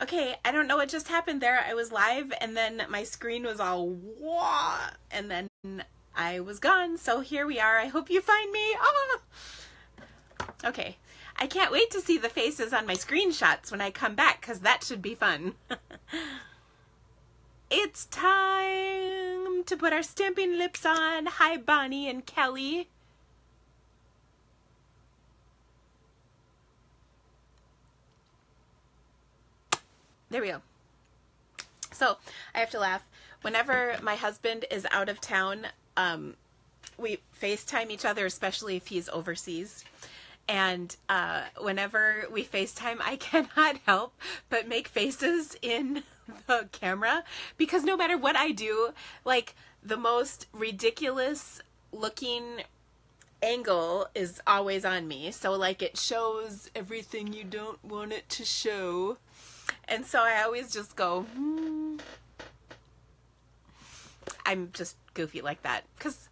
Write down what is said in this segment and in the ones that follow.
Okay, I don't know what just happened there. I was live and then my screen was all wah, and then I was gone. So here we are. I hope you find me. Ah! Okay. I can't wait to see the faces on my screenshots when I come back, because that should be fun. It's time to put our stamping lips on. Hi, Bonnie and Kelly. There we go. So I have to laugh. Whenever my husband is out of town, we FaceTime each other, especially if he's overseas. And whenever we FaceTime, I cannot help but make faces in the camera, because no matter what I do, like the most ridiculous looking angle is always on me. So like it shows everything you don't want it to show. And so I always just go, I'm just goofy like that because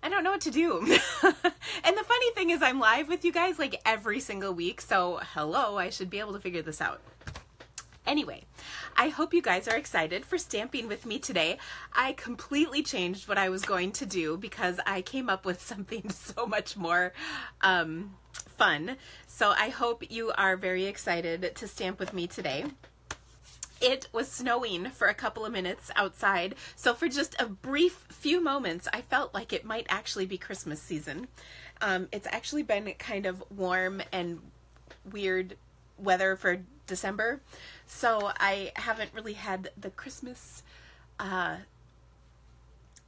I don't know what to do. And the funny thing is I'm live with you guys like every single week. So hello, I should be able to figure this out. Anyway, I hope you guys are excited for stamping with me today. I completely changed what I was going to do because I came up with something so much more fun. So I hope you are very excited to stamp with me today. It was snowing for a couple of minutes outside, so for just a brief few moments, I felt like it might actually be Christmas season. It's actually been kind of warm and weird weather for December, so I haven't really had the Christmas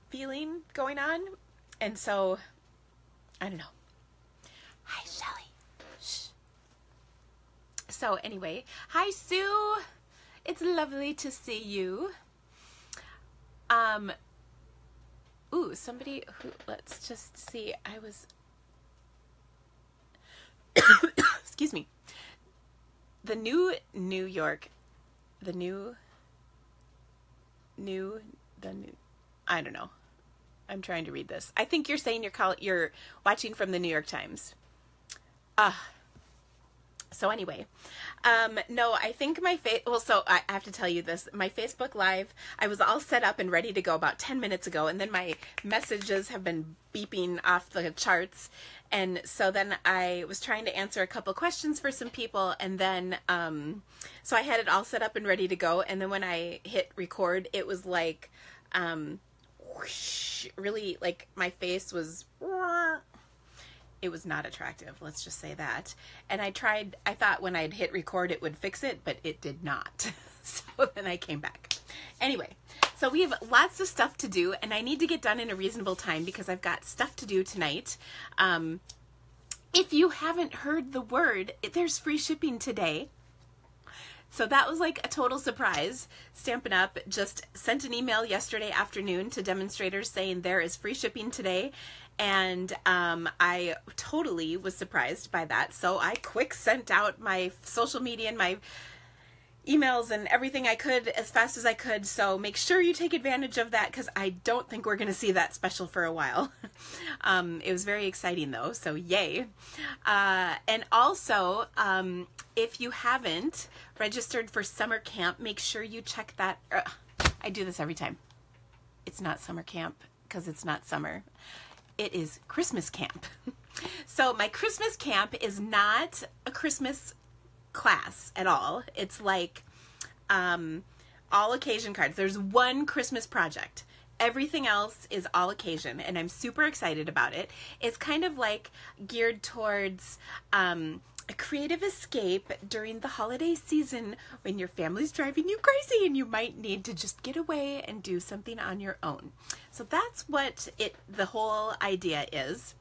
feeling going on, and so, I don't know. Hi, Shelly. Shh. So anyway, hi, Sue. It's lovely to see you. Ooh, somebody who, let's just see, I was, excuse me, the new, I don't know. I'm trying to read this. I think you're saying you're watching from the New York Times. So anyway, no, I think so I have to tell you this, my Facebook Live, I was all set up and ready to go about 10 minutes ago, and then my messages have been beeping off the charts, and so then I was trying to answer a couple questions for some people, and then, so I had it all set up and ready to go, and then when I hit record, it was like, whoosh, really, like, my face was, it was not attractive, let's just say that. And I thought when I'd hit record it would fix it, but it did not. So then I came back. Anyway, so we have lots of stuff to do, and I need to get done in a reasonable time because I've got stuff to do tonight. If you haven't heard the word, there's free shipping today. So that was like a total surprise. Stampin' Up! Just sent an email yesterday afternoon to demonstrators saying there is free shipping today. And I totally was surprised by that. So I quick sent out my social media and my emails and everything I could as fast as I could. So make sure you take advantage of that because I don't think we're going to see that special for a while. It was very exciting though, so yay. And also, if you haven't registered for summer camp, make sure you check that. I do this every time. It's not summer camp because it's not summer. It is Christmas camp. So my Christmas camp is not a Christmas class at all. It's like all occasion cards. There's one Christmas project. Everything else is all occasion, and I'm super excited about it. It's kind of like geared towards a creative escape during the holiday season when your family's driving you crazy and you might need to just get away and do something on your own. So that's what the whole idea is.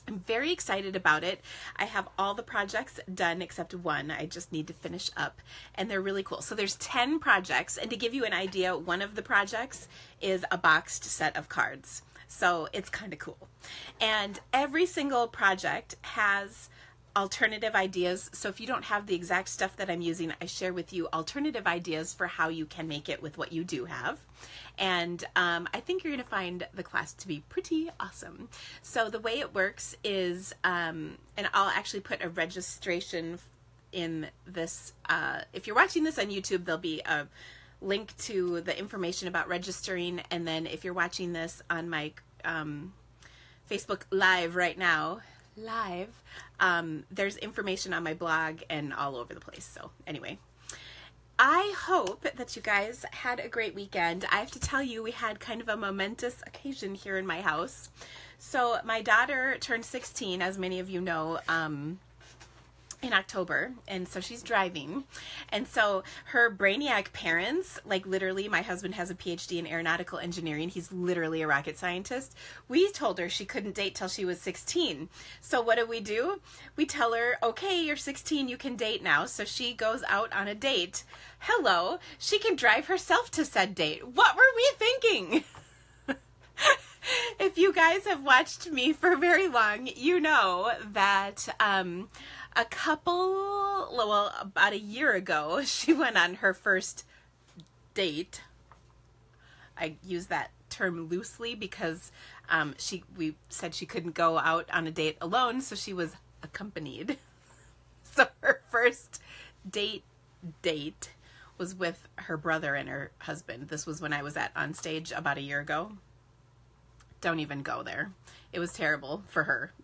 I'm very excited about it. I have all the projects done except one. I just need to finish up, and they're really cool. So there's 10 projects, and to give you an idea, one of the projects is a boxed set of cards. So it's kind of cool. And every single project has alternative ideas. So if you don't have the exact stuff that I'm using, I share with you alternative ideas for how you can make it with what you do have. And I think you're going to find the class to be pretty awesome. So the way it works is, and I'll actually put a registration in this, if you're watching this on YouTube, there'll be a link to the information about registering. And then if you're watching this on my Facebook Live right now, there's information on my blog and all over the place. So anyway, I hope that you guys had a great weekend. I have to tell you, we had kind of a momentous occasion here in my house. So my daughter turned 16, as many of you know, in October, and so she's driving. And so her brainiac parents, like literally, my husband has a PhD in aeronautical engineering. He's literally a rocket scientist. We told her she couldn't date till she was 16. So what do? We tell her, okay, you're 16, you can date now. So she goes out on a date. Hello, she can drive herself to said date. What were we thinking? If you guys have watched me for very long, you know that about a year ago, she went on her first date. I use that term loosely because we said she couldn't go out on a date alone, so she was accompanied. So her first date was with her brother and her husband. This was when I was on stage about a year ago. Don't even go there. It was terrible for her.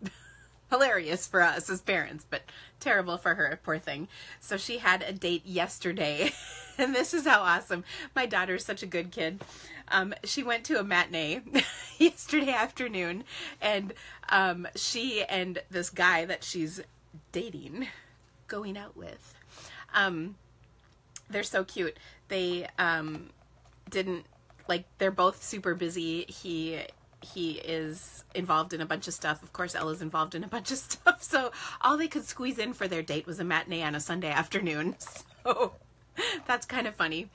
Hilarious for us as parents, but terrible for her, poor thing. So she had a date yesterday, and this is how awesome. My daughter's such a good kid. She went to a matinee yesterday afternoon, and she and this guy that she's dating, going out with, they're so cute. They they're both super busy. He is involved in a bunch of stuff. Of course, Ella's involved in a bunch of stuff. So all they could squeeze in for their date was a matinee on a Sunday afternoon. So that's kind of funny.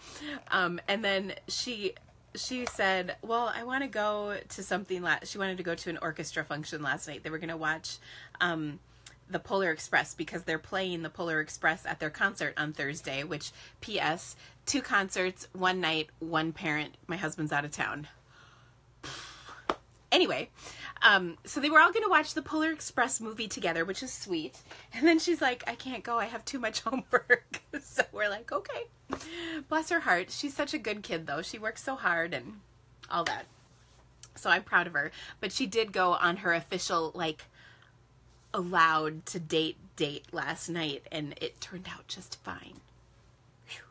And then she said, well, I want to go to something. She wanted to go to an orchestra function last night. They were going to watch the Polar Express because they're playing the Polar Express at their concert on Thursday, which, P.S., 2 concerts, 1 night, 1 parent. My husband's out of town. Anyway, so they were all going to watch the Polar Express movie together, which is sweet. And then she's like, I can't go. I have too much homework. So we're like, okay. Bless her heart. She's such a good kid, though. She works so hard and all that. So I'm proud of her. But she did go on her official, allowed to date last night, and it turned out just fine. Whew.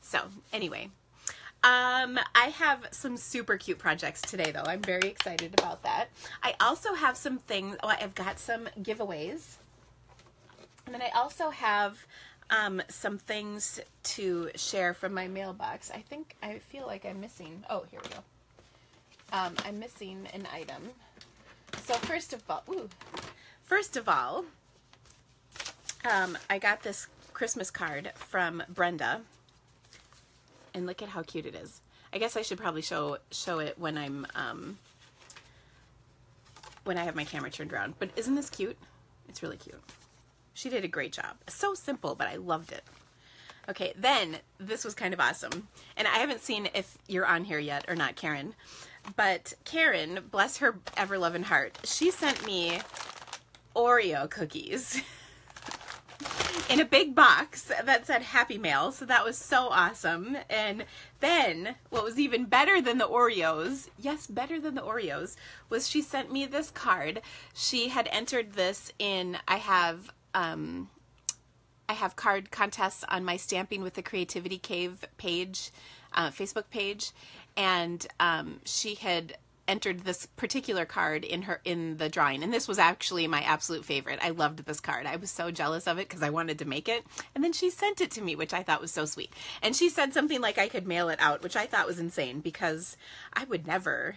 So anyway. I have some super cute projects today, though. I'm very excited about that. I also have some things. Oh, I've got some giveaways. And then I also have some things to share from my mailbox. I feel like I'm missing. Oh, here we go. I'm missing an item. So first of all, I got this Christmas card from Brenda. And look at how cute it is. I guess I should probably show it when when I have my camera turned around. But isn't this cute? It's really cute. She did a great job. So simple, but I loved it. Okay, then this was kind of awesome. And I haven't seen if you're on here yet or not, Karen. But Karen, bless her ever-loving heart, she sent me Oreo cookies. In a big box that said Happy Mail, so that was so awesome. And then, what was even better than the Oreos, yes, better than the Oreos, was she sent me this card. She had entered this in, I have card contests on my Stamping with the Creativity Cave page, Facebook page, and she had entered this particular card in the drawing, and this was actually my absolute favorite. I loved this card. I was so jealous of it because I wanted to make it, and then she sent it to me, which I thought was so sweet. And she said something like I could mail it out, which I thought was insane because I would never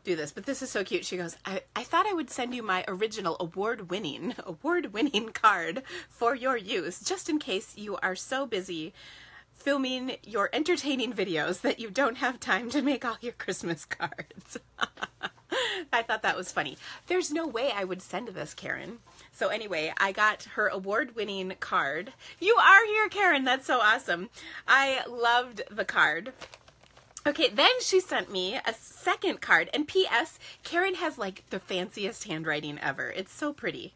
do this, but this is so cute. She goes, I thought I would send you my original award-winning card for your use, just in case you are so busy filming your entertaining videos that you don't have time to make all your Christmas cards. I thought that was funny. There's no way I would send this, Karen. So anyway, I got her award-winning card. You are here, Karen. That's so awesome. I loved the card. Okay, then she sent me a second card. And P.S., Karen has the fanciest handwriting ever. It's so pretty.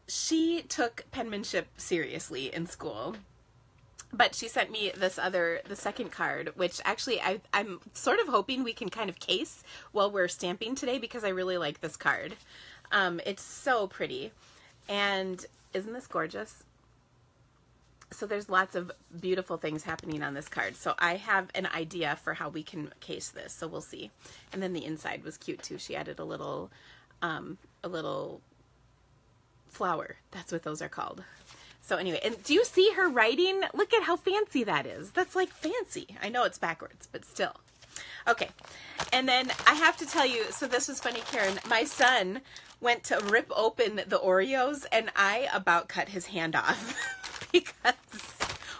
she took penmanship seriously in school. But she sent me the second card, which actually I'm sort of hoping we can kind of case while we're stamping today, because I really like this card. It's so pretty. And isn't this gorgeous? So there's lots of beautiful things happening on this card. So I have an idea for how we can case this. So we'll see. And then the inside was cute too. She added a little flower. That's what those are called. So anyway, and do you see her writing? Look at how fancy that is. That's like fancy. I know it's backwards, but still. Okay. And then I have to tell you, so this was funny, Karen. My son went to rip open the Oreos and I about cut his hand off because,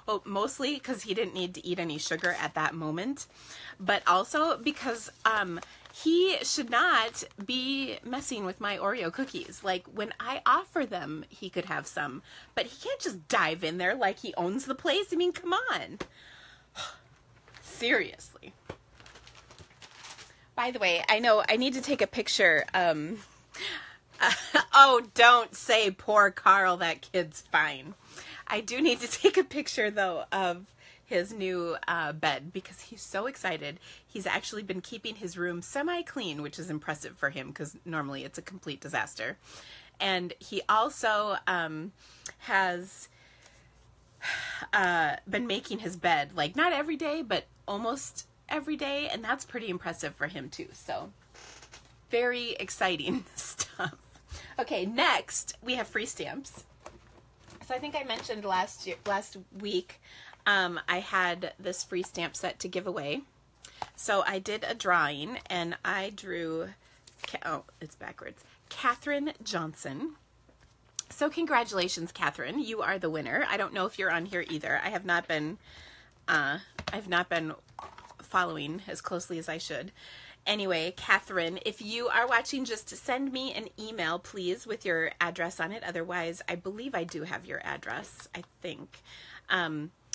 well, mostly because he didn't need to eat any sugar at that moment, but also because, he should not be messing with my Oreo cookies. Like, when I offer them, he could have some, but he can't just dive in there like he owns the place. I mean, come on. Seriously. By the way, I know I need to take a picture. Oh, don't say poor Carl, that kid's fine. I do need to take a picture, though, of his new bed, because he's so excited. He's actually been keeping his room semi-clean, which is impressive for him because normally it's a complete disaster. And he also has been making his bed, like not every day, but almost every day, and that's pretty impressive for him too. So very exciting stuff. Okay, next we have free stamps. So I think I mentioned last week I had this free stamp set to give away. So I did a drawing and I drew, oh, it's backwards, Catherine Johnson. So congratulations, Catherine. You are the winner. I don't know if you're on here either. I've not been following as closely as I should. Anyway, Catherine, if you are watching, just send me an email, please, with your address on it. Otherwise, I believe I do have your address, I think.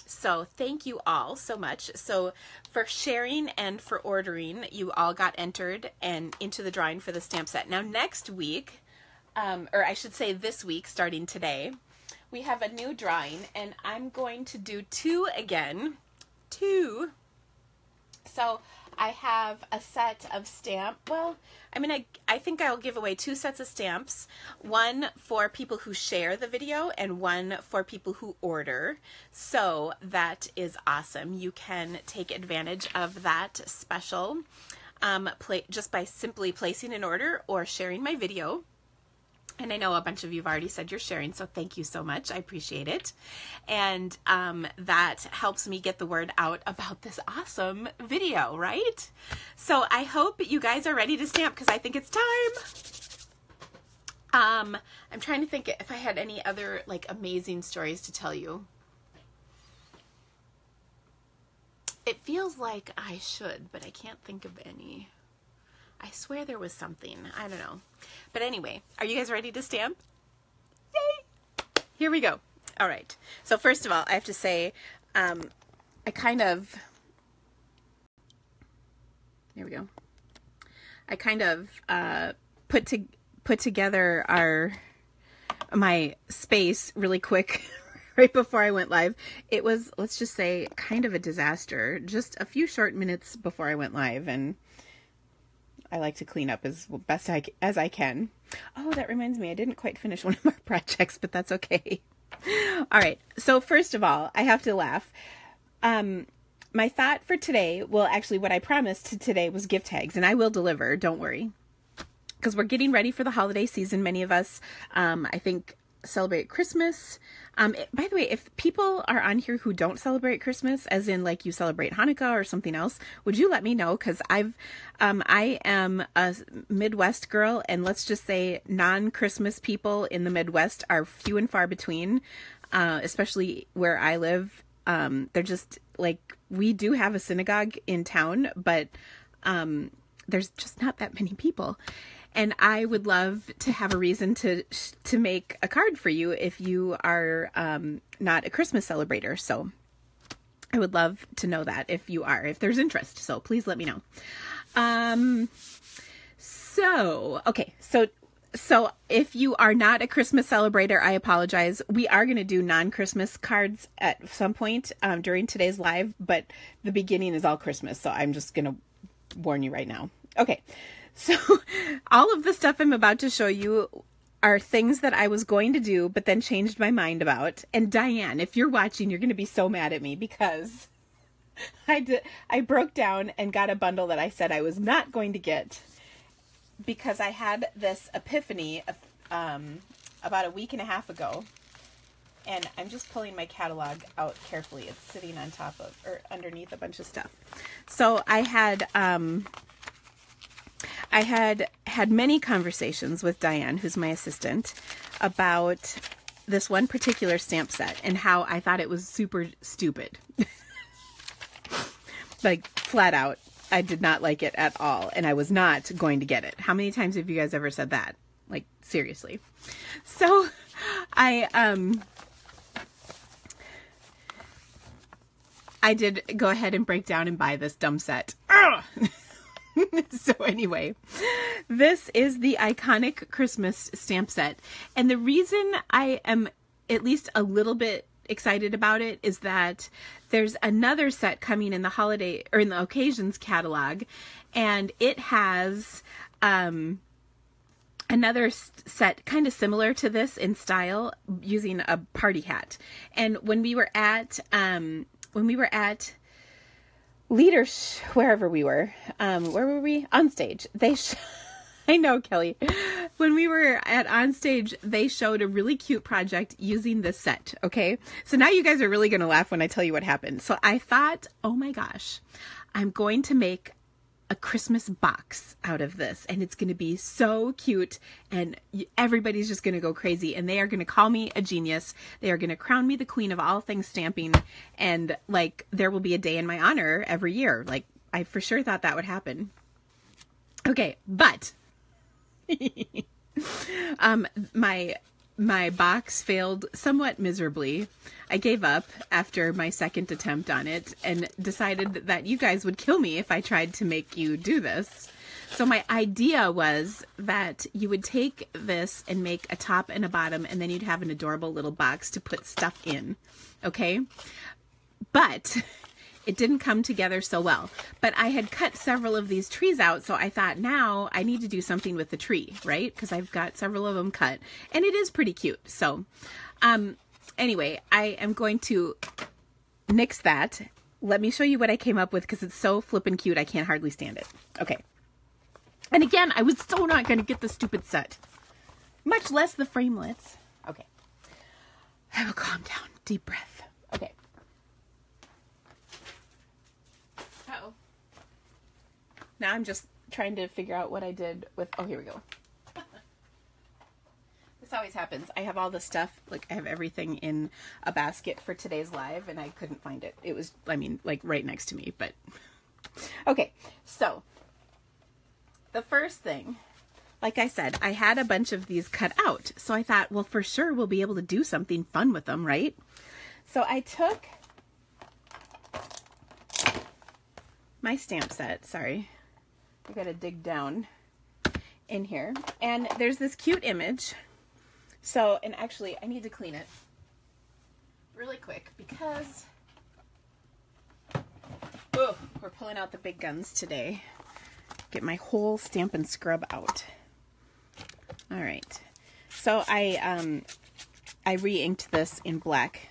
So thank you all so much. So for sharing and for ordering, you all got entered and into the drawing for the stamp set. Now next week, or I should say this week, starting today, we have a new drawing, and I'm going to do two again. Two. So I have a set of I think I'll give away 2 sets of stamps, one for people who share the video and one for people who order. So that is awesome. You can take advantage of that special just by simply placing an order or sharing my video. And I know a bunch of you have already said you're sharing, so thank you so much. I appreciate it. And that helps me get the word out about this awesome video, right? So I hope you guys are ready to stamp because I think it's time. I'm trying to think if I had any other like amazing stories to tell you. It feels like I should, but I can't think of any. I swear there was something. I don't know. But anyway, are you guys ready to stamp? Yay! Here we go. All right. So first of all, I have to say, here we go. I kind of put together my space really quick right before I went live. It was, let's just say, kind of a disaster. Just a few short minutes before I went live, and I like to clean up as best as I can. Oh, that reminds me, I didn't quite finish one of my projects, but that's okay. All right. So first of all, I have to laugh. My thought for today, well, actually what I promised today was gift tags, and I will deliver. Don't worry. Because we're getting ready for the holiday season. Many of us, I think, celebrate Christmas. By the way, if people are on here who don't celebrate Christmas, as in like you celebrate Hanukkah or something else, would you let me know? Because I am a Midwest girl, and let's just say non-Christmas people in the Midwest are few and far between, especially where I live. They're just like, we do have a synagogue in town, but there's just not that many people. And I would love to have a reason to make a card for you if you are not a Christmas celebrator. So I would love to know that if there's interest. So please let me know. Okay. So So if you are not a Christmas celebrator, I apologize. We are going to do non-Christmas cards at some point during today's live, but the beginning is all Christmas. So I'm just going to warn you right now. Okay. So all of the stuff I'm about to show you are things that I was going to do, but then changed my mind about. And Diane, if you're watching, you're going to be so mad at me because I broke down and got a bundle that I said I was not going to get, because I had this epiphany about a week and a half ago, and I'm just pulling my catalog out carefully. It's sitting on top of, or underneath a bunch of stuff. So I had many conversations with Diane, who's my assistant, about this one particular stamp set and how I thought it was super stupid. Like, flat out. I did not like it at all, and I was not going to get it. How many times have you guys ever said that? Like, seriously. So, I did go ahead and break down and buy this dumb set. So anyway, this is the iconic Christmas stamp set, and the reason I am at least a little bit excited about it is that there's another set coming in the holiday or in the occasions catalog, and it has another set kind of similar to this in style using a party hat. And when we were at leaders, wherever we were, where were we? On stage. I know, Kelly. When we were at On Stage, they showed a really cute project using this set, okay? So now you guys are really going to laugh when I tell you what happened. So I thought, oh my gosh, I'm going to make a Christmas box out of this, and it's going to be so cute, and everybody's just going to go crazy, and they are going to call me a genius. They are going to crown me the queen of all things stamping, and, like, there will be a day in my honor every year. Like, I for sure thought that would happen. Okay, but my box failed somewhat miserably. I gave up after my second attempt on it and decided that you guys would kill me if I tried to make you do this. So my idea was that you would take this and make a top and a bottom, and then you'd have an adorable little box to put stuff in. Okay? But it didn't come together so well. But I had cut several of these trees out, so I thought, now I need to do something with the tree, right? Because I've got several of them cut, and it is pretty cute. So anyway, I am going to nix that. Let me show you what I came up with, because it's so flippin' cute, I can't hardly stand it. Okay. And again, I was so not going to get the stupid set, much less the framelits. Okay. I will calm down. Deep breath. Okay. Uh-oh. Now I'm just trying to figure out what I did with... Oh, here we go. This always happens. I have all the stuff, like I have everything in a basket for today's live, and I couldn't find it. It was, I mean, like right next to me, but... Okay, so the first thing, like I said, I had a bunch of these cut out. So I thought, well, for sure we'll be able to do something fun with them, right? So I took my stamp set. Sorry, I gotta dig down in here. And there's this cute image. So, and actually I need to clean it really quick because, oh, we're pulling out the big guns today. Get my whole Stampin' Scrub out. All right. So I re-inked this in black.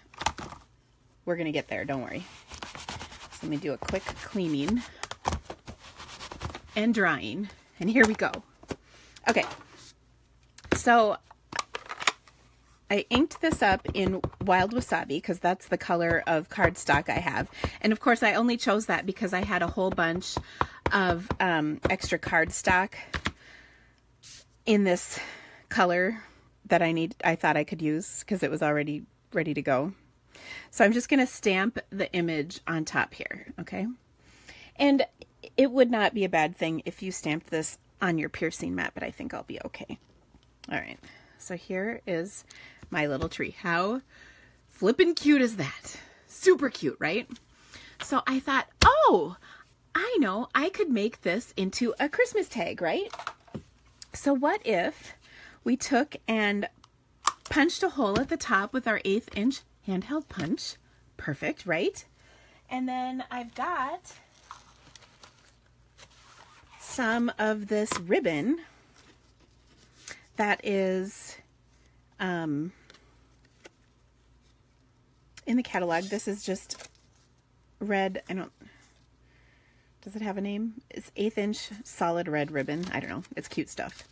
We're going to get there, don't worry. So let me do a quick cleaning and drying. And here we go. Okay. So I inked this up in Wild Wasabi because that's the color of cardstock I have. And of course I only chose that because I had a whole bunch of extra cardstock in this color that I thought I could use because it was already ready to go. So I'm just going to stamp the image on top here, okay? And it would not be a bad thing if you stamped this on your piercing mat, but I think I'll be okay. All right, so here is my little tree. How flippin' cute is that? Super cute, right? So I thought, oh, I know, I could make this into a Christmas tag, right? So what if we took and punched a hole at the top with our 1/8 inch handheld punch. Perfect, right? And then I've got some of this ribbon that is in the catalog. This is just red. Does it have a name? It's 1/8 inch solid red ribbon. I don't know. It's cute stuff.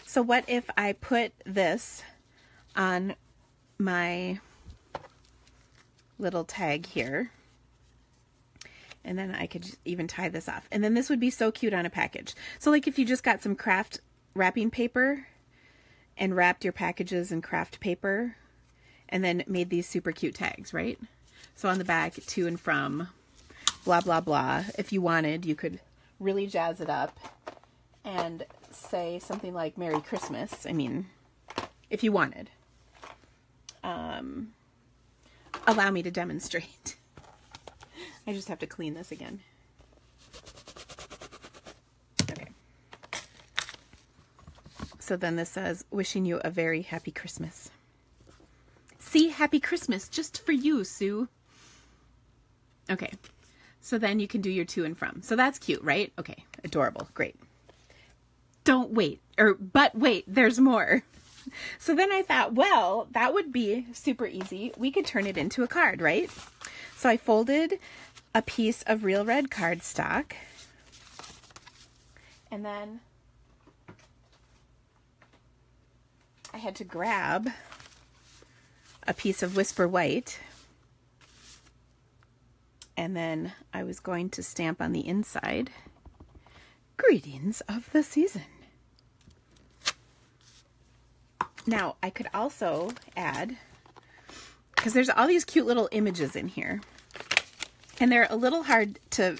So what if I put this on my little tag here, and then I could even tie this off, and then this would be so cute on a package. So like if you just got some craft wrapping paper and wrapped your packages in craft paper and then made these super cute tags, right? So on the back, to and from, blah, blah, blah. If you wanted, you could really jazz it up and say something like Merry Christmas. I mean, if you wanted. Allow me to demonstrate. I just have to clean this again. Okay. So then this says, wishing you a very happy Christmas. See, happy Christmas just for you, Sue. Okay. So then you can do your to and from. So that's cute, right? Okay. Adorable. Great. But wait, there's more. So then I thought, well, that would be super easy. We could turn it into a card, right? So I folded a piece of real red cardstock, and then I had to grab a piece of Whisper White, and then I was going to stamp on the inside, greetings of the season. Now, I could also add, because there's all these cute little images in here, and they're a little hard to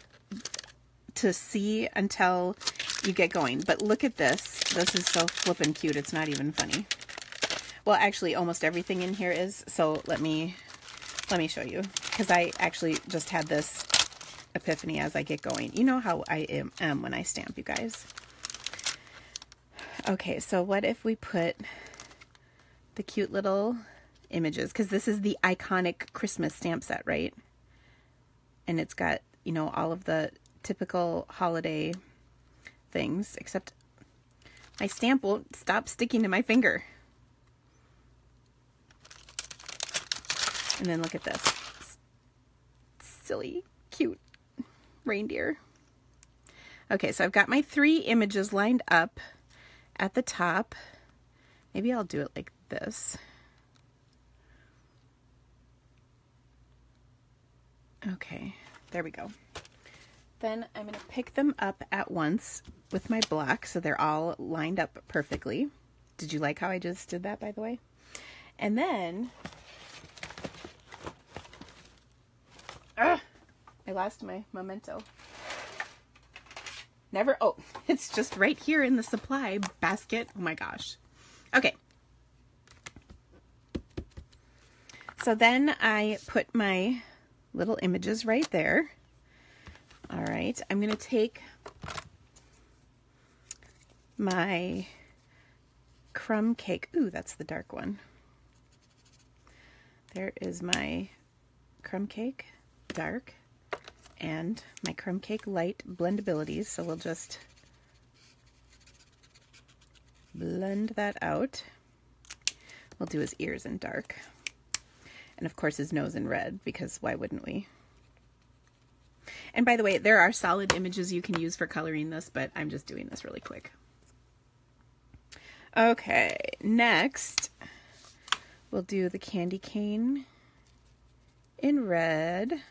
see until you get going. But look at this. This is so flippin' cute. It's not even funny. Well, actually, almost everything in here is. So let me show you, because I actually just had this epiphany as I get going. You know how I am when I stamp, you guys. Okay, so what if we put the cute little images, because this is the iconic Christmas stamp set, right? And it's got, you know, all of the typical holiday things, except my stamp won't stop sticking to my finger. And then look at this silly, cute reindeer. Okay, so I've got my 3 images lined up at the top. Maybe I'll do it like this. Okay, there we go. Then I'm going to pick them up at once with my block so they're all lined up perfectly. Did you like how I just did that, by the way? And then I lost my memento. Oh, it's just right here in the supply basket. Oh my gosh. Okay. So then I put my little images right there. All right, I'm going to take my crumb cake. Ooh, that's the dark one. There is my crumb cake dark and my crumb cake light blendabilities. So we'll just blend that out. We'll do his ears in dark. And of course his nose in red, because why wouldn't we? And by the way, there are solid images you can use for coloring this, but I'm just doing this really quick. Okay, next we'll do the candy cane in red.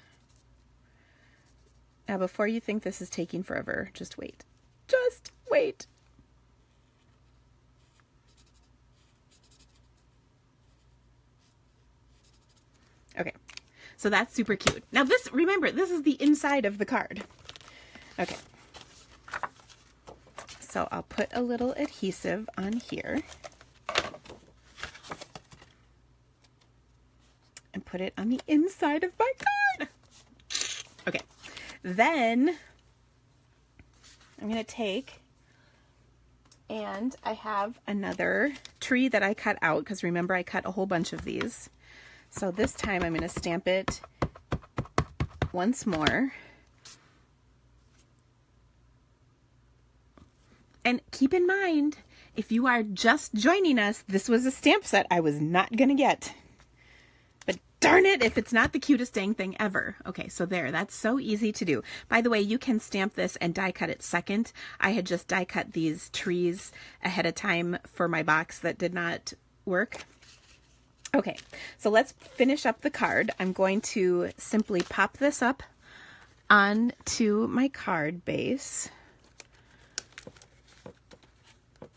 Now before you think this is taking forever, just wait. Just wait. Okay, so that's super cute. Now this, remember, this is the inside of the card. Okay, so I'll put a little adhesive on here and put it on the inside of my card. Okay, then I'm going to take And I have another tree that I cut out, because remember I cut a whole bunch of these. So this time I'm going to stamp it once more. And keep in mind, if you are just joining us, this was a stamp set I was not going to get. But darn it, if it's not the cutest dang thing ever. Okay, so there, that's so easy to do. By the way, you can stamp this and die cut it second. I had just die cut these trees ahead of time for my box that did not work. Okay, so let's finish up the card. I'm going to simply pop this up onto my card base.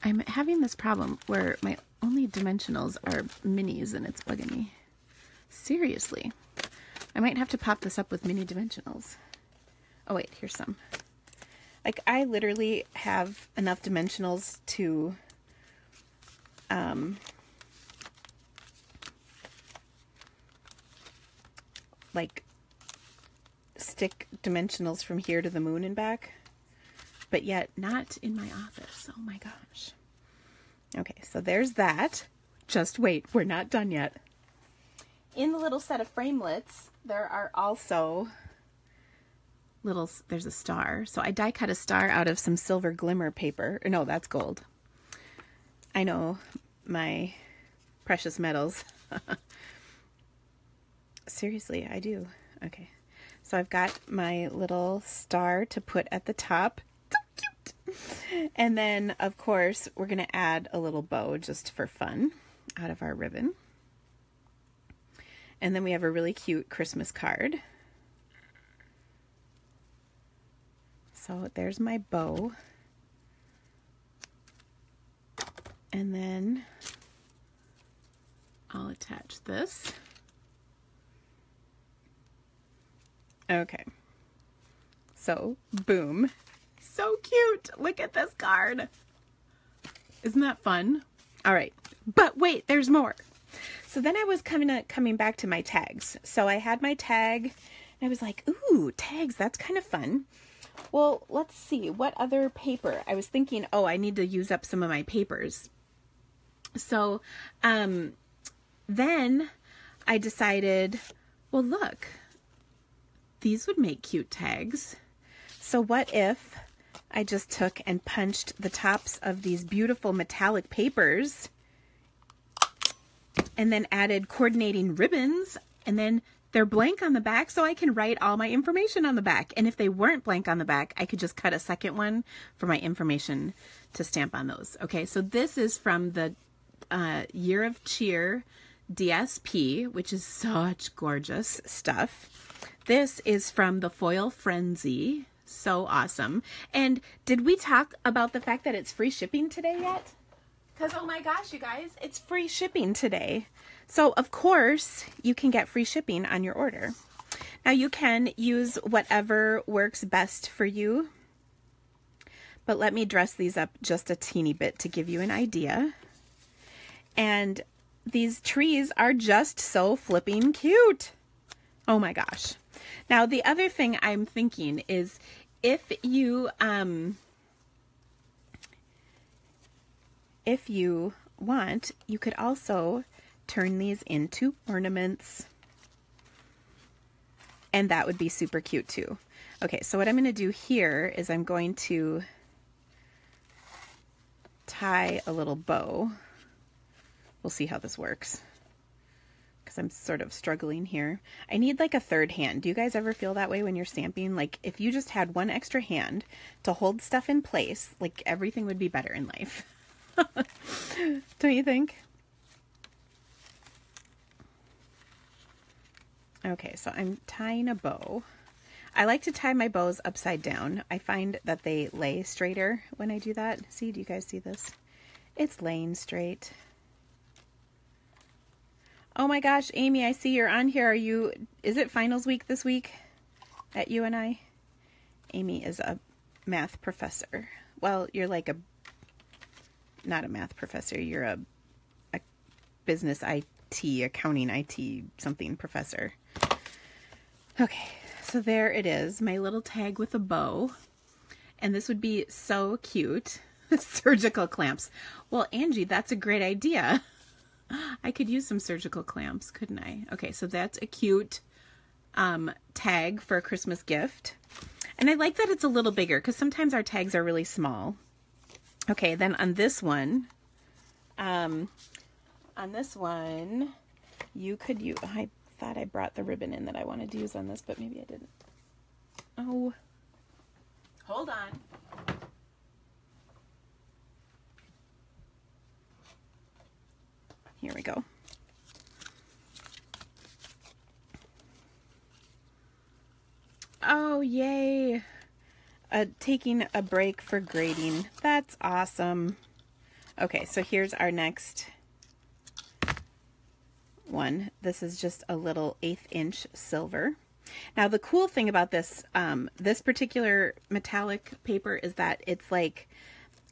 I'm having this problem where my only dimensionals are minis and it's bugging me. Seriously. I might have to pop this up with mini dimensionals. Oh wait, here's some. Like, I literally have enough dimensionals to like stick dimensionals from here to the moon and back, but yet not in my office. Oh my gosh. Okay, so there's that. Just wait, we're not done yet. In the little set of framelits, there are also there's a star. So I die cut a star out of some silver glimmer paper. No, that's gold. I know my precious metals. Seriously, I do. Okay. So I've got my little star to put at the top. So cute. And then, of course, we're going to add a little bow just for fun out of our ribbon. And then we have a really cute Christmas card. So there's my bow. And then I'll attach this. Okay, so boom. So cute. Look at this card. Isn't that fun? All right, but wait, there's more. So then I was coming back to my tags. So I had my tag and I was like, ooh, tags, that's kind of fun. Well, let's see, what other paper? I was thinking, oh, I need to use up some of my papers. So then I decided, well, look, these would make cute tags. So what if I just took and punched the tops of these beautiful metallic papers and then added coordinating ribbons, and then they're blank on the back, so I can write all my information on the back. And if they weren't blank on the back, I could just cut a second one for my information to stamp on those. Okay, so this is from the Year of Cheer DSP, which is such gorgeous stuff. This is from the Foil Frenzy. So awesome. And did we talk about the fact that it's free shipping today yet? Because, oh my gosh, you guys, it's free shipping today. So, of course, you can get free shipping on your order. Now, you can use whatever works best for you. But let me dress these up just a teeny bit to give you an idea. And these trees are just so flipping cute. Oh my gosh. Now, the other thing I'm thinking is if you want, you could also turn these into ornaments. And that would be super cute too. Okay, so what I'm going to do here is I'm going to tie a little bow. We'll see how this works, because I'm sort of struggling here. I need like a third hand. Do you guys ever feel that way when you're stamping? Like if you just had one extra hand to hold stuff in place, like everything would be better in life. Don't you think? Okay, so I'm tying a bow. I like to tie my bows upside down. I find that they lay straighter when I do that. See, do you guys see this? It's laying straight. Oh my gosh, Amy, I see you're on here. Is it finals week this week at UNI? Amy is a math professor. Well, you're like not a math professor, you're a business IT, accounting IT something professor. Okay, so there it is, my little tag with a bow. And this would be so cute. Surgical clamps. Well, Angie, that's a great idea. I could use some surgical clamps, couldn't I? Okay, so that's a cute tag for a Christmas gift. And I like that it's a little bigger because sometimes our tags are really small. Okay, then on this one, you could use, I thought I brought the ribbon in that I wanted to use on this, but maybe I didn't. Oh, hold on. Here we go. Oh, yay. Taking a break for grading. That's awesome. Okay, so here's our next one. This is just a little 1/8 inch silver. Now, the cool thing about this, this particular metallic paper is that it's like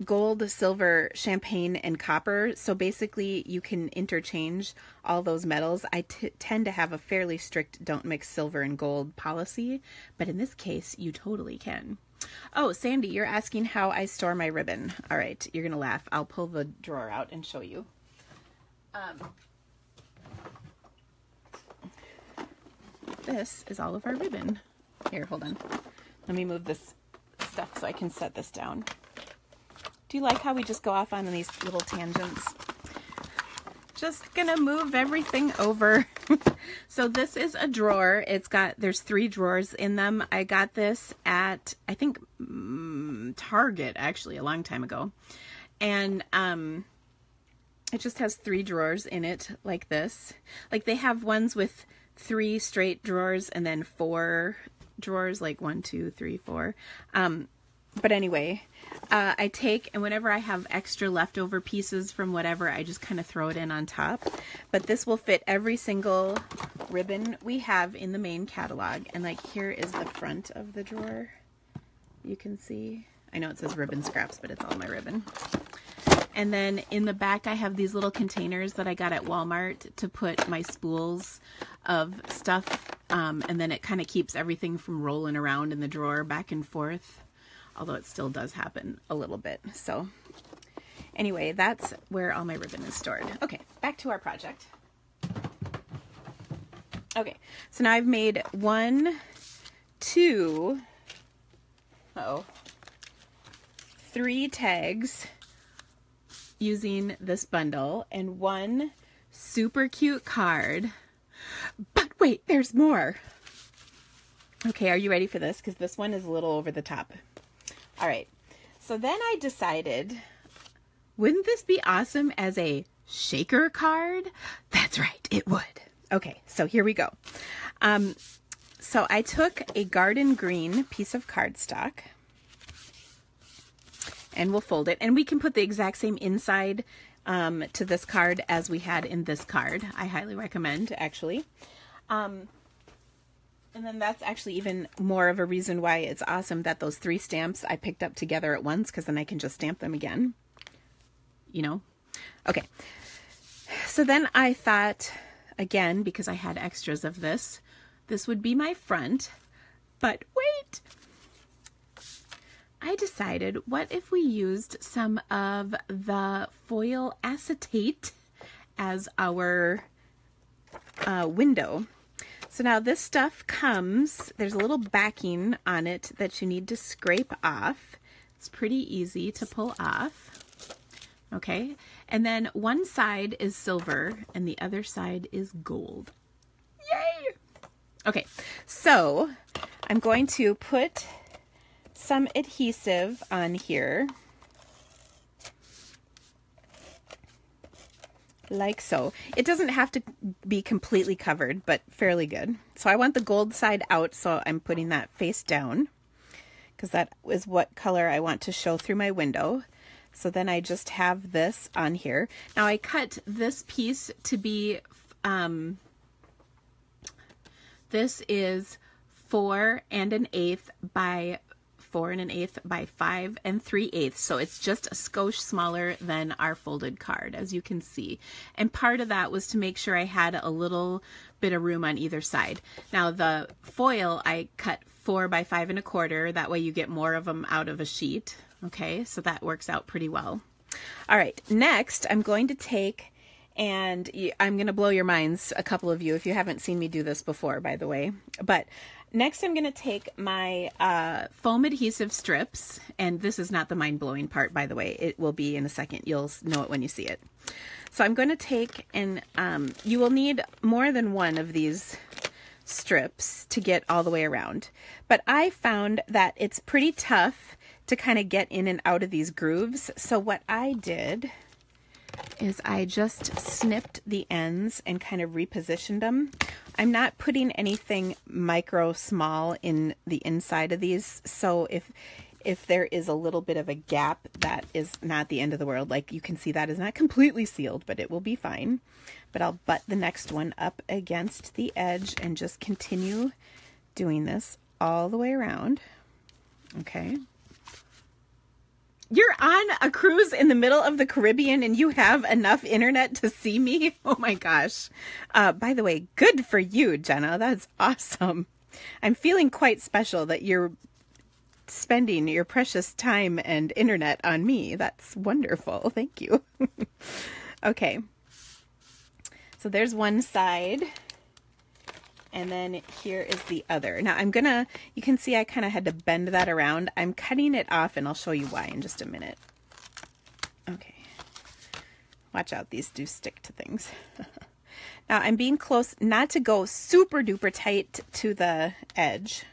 gold, silver, champagne, and copper. So basically you can interchange all those metals. I tend to have a fairly strict don't mix silver and gold policy, but in this case you totally can. Oh, Sandy, you're asking how I store my ribbon. All right, you're gonna laugh. I'll pull the drawer out and show you. This is all of our ribbon. Here, hold on. Let me move this stuff so I can set this down. Do you like how we just go off on these little tangents? Just gonna move everything over. So this is a drawer. There's 3 drawers in them. I got this at, I think, Target, actually, a long time ago. And it just has 3 drawers in it, like this. Like they have ones with 3 straight drawers and then 4 drawers, like 1, 2, 3, 4. But anyway, I take, and whenever I have extra leftover pieces from whatever, I just kind of throw it in on top. But this will fit every single ribbon we have in the main catalog. And like here is the front of the drawer. You can see. I know it says ribbon scraps, but it's all my ribbon. And then in the back, I have these little containers that I got at Walmart to put my spools of stuff. And then it kind of keeps everything from rolling around in the drawer back and forth. Although it still does happen a little bit. So anyway, that's where all my ribbon is stored. Okay, back to our project. Okay, so now I've made 1, 2, 3 tags using this bundle and 1 super cute card. But wait, there's more. Okay, are you ready for this? Because this one is a little over the top. All right, so then I decided, wouldn't this be awesome as a shaker card? That's right, it would. Okay, so here we go. So I took a garden green piece of cardstock and we'll fold it. And we can put the exact same inside to this card as we had in this card. I highly recommend, actually. And then that's actually even more of a reason why it's awesome that those 3 stamps I picked up together at once, because then I can just stamp them again, you know? Okay. So then I thought, again, because I had extras of this would be my front, but wait! I decided, what if we used some of the foil acetate as our window? So now this stuff comes, there's a little backing on it that you need to scrape off. It's pretty easy to pull off. Okay, and then one side is silver and the other side is gold. Yay! Okay, so I'm going to put some adhesive on here. Like so. It doesn't have to be completely covered, but fairly good. So I want the gold side out, so I'm putting that face down because that is what color I want to show through my window. So then I just have this on here. Now I cut this piece to be, this is 4 1/8 by 4 1/8 by 5 3/8. So it's just a skosh smaller than our folded card, as you can see. And part of that was to make sure I had a little bit of room on either side. Now the foil I cut 4 by 5 1/4. That way you get more of them out of a sheet. Okay, so that works out pretty well. All right, next I'm going to take, and I'm going to blow your minds, a couple of you, if you haven't seen me do this before, by the way. But next I'm going to take my foam adhesive strips, and this is not the mind-blowing part, by the way. It will be in a second. You'll know it when you see it. So I'm going to take, and you will need more than one of these strips to get all the way around. But I found that it's pretty tough to kind of get in and out of these grooves. So what I did is I just snipped the ends and kind of repositioned them. I'm not putting anything micro small in the inside of these. So if there is a little bit of a gap, that is not the end of the world. Like you can see, that is not completely sealed, but it will be fine. But I'll butt the next one up against the edge and just continue doing this all the way around. Okay. You're on a cruise in the middle of the Caribbean and you have enough internet to see me? Oh my gosh. By the way, good for you, Jenna. That's awesome. I'm feeling quite special that you're spending your precious time and internet on me. That's wonderful. Thank you. Okay. So there's one side. And then here is the other. Now you can see I kind of had to bend that around. I'm cutting it off and I'll show you why in just a minute. Okay. Watch out, these do stick to things. Now I'm being close not to go super duper tight to the edge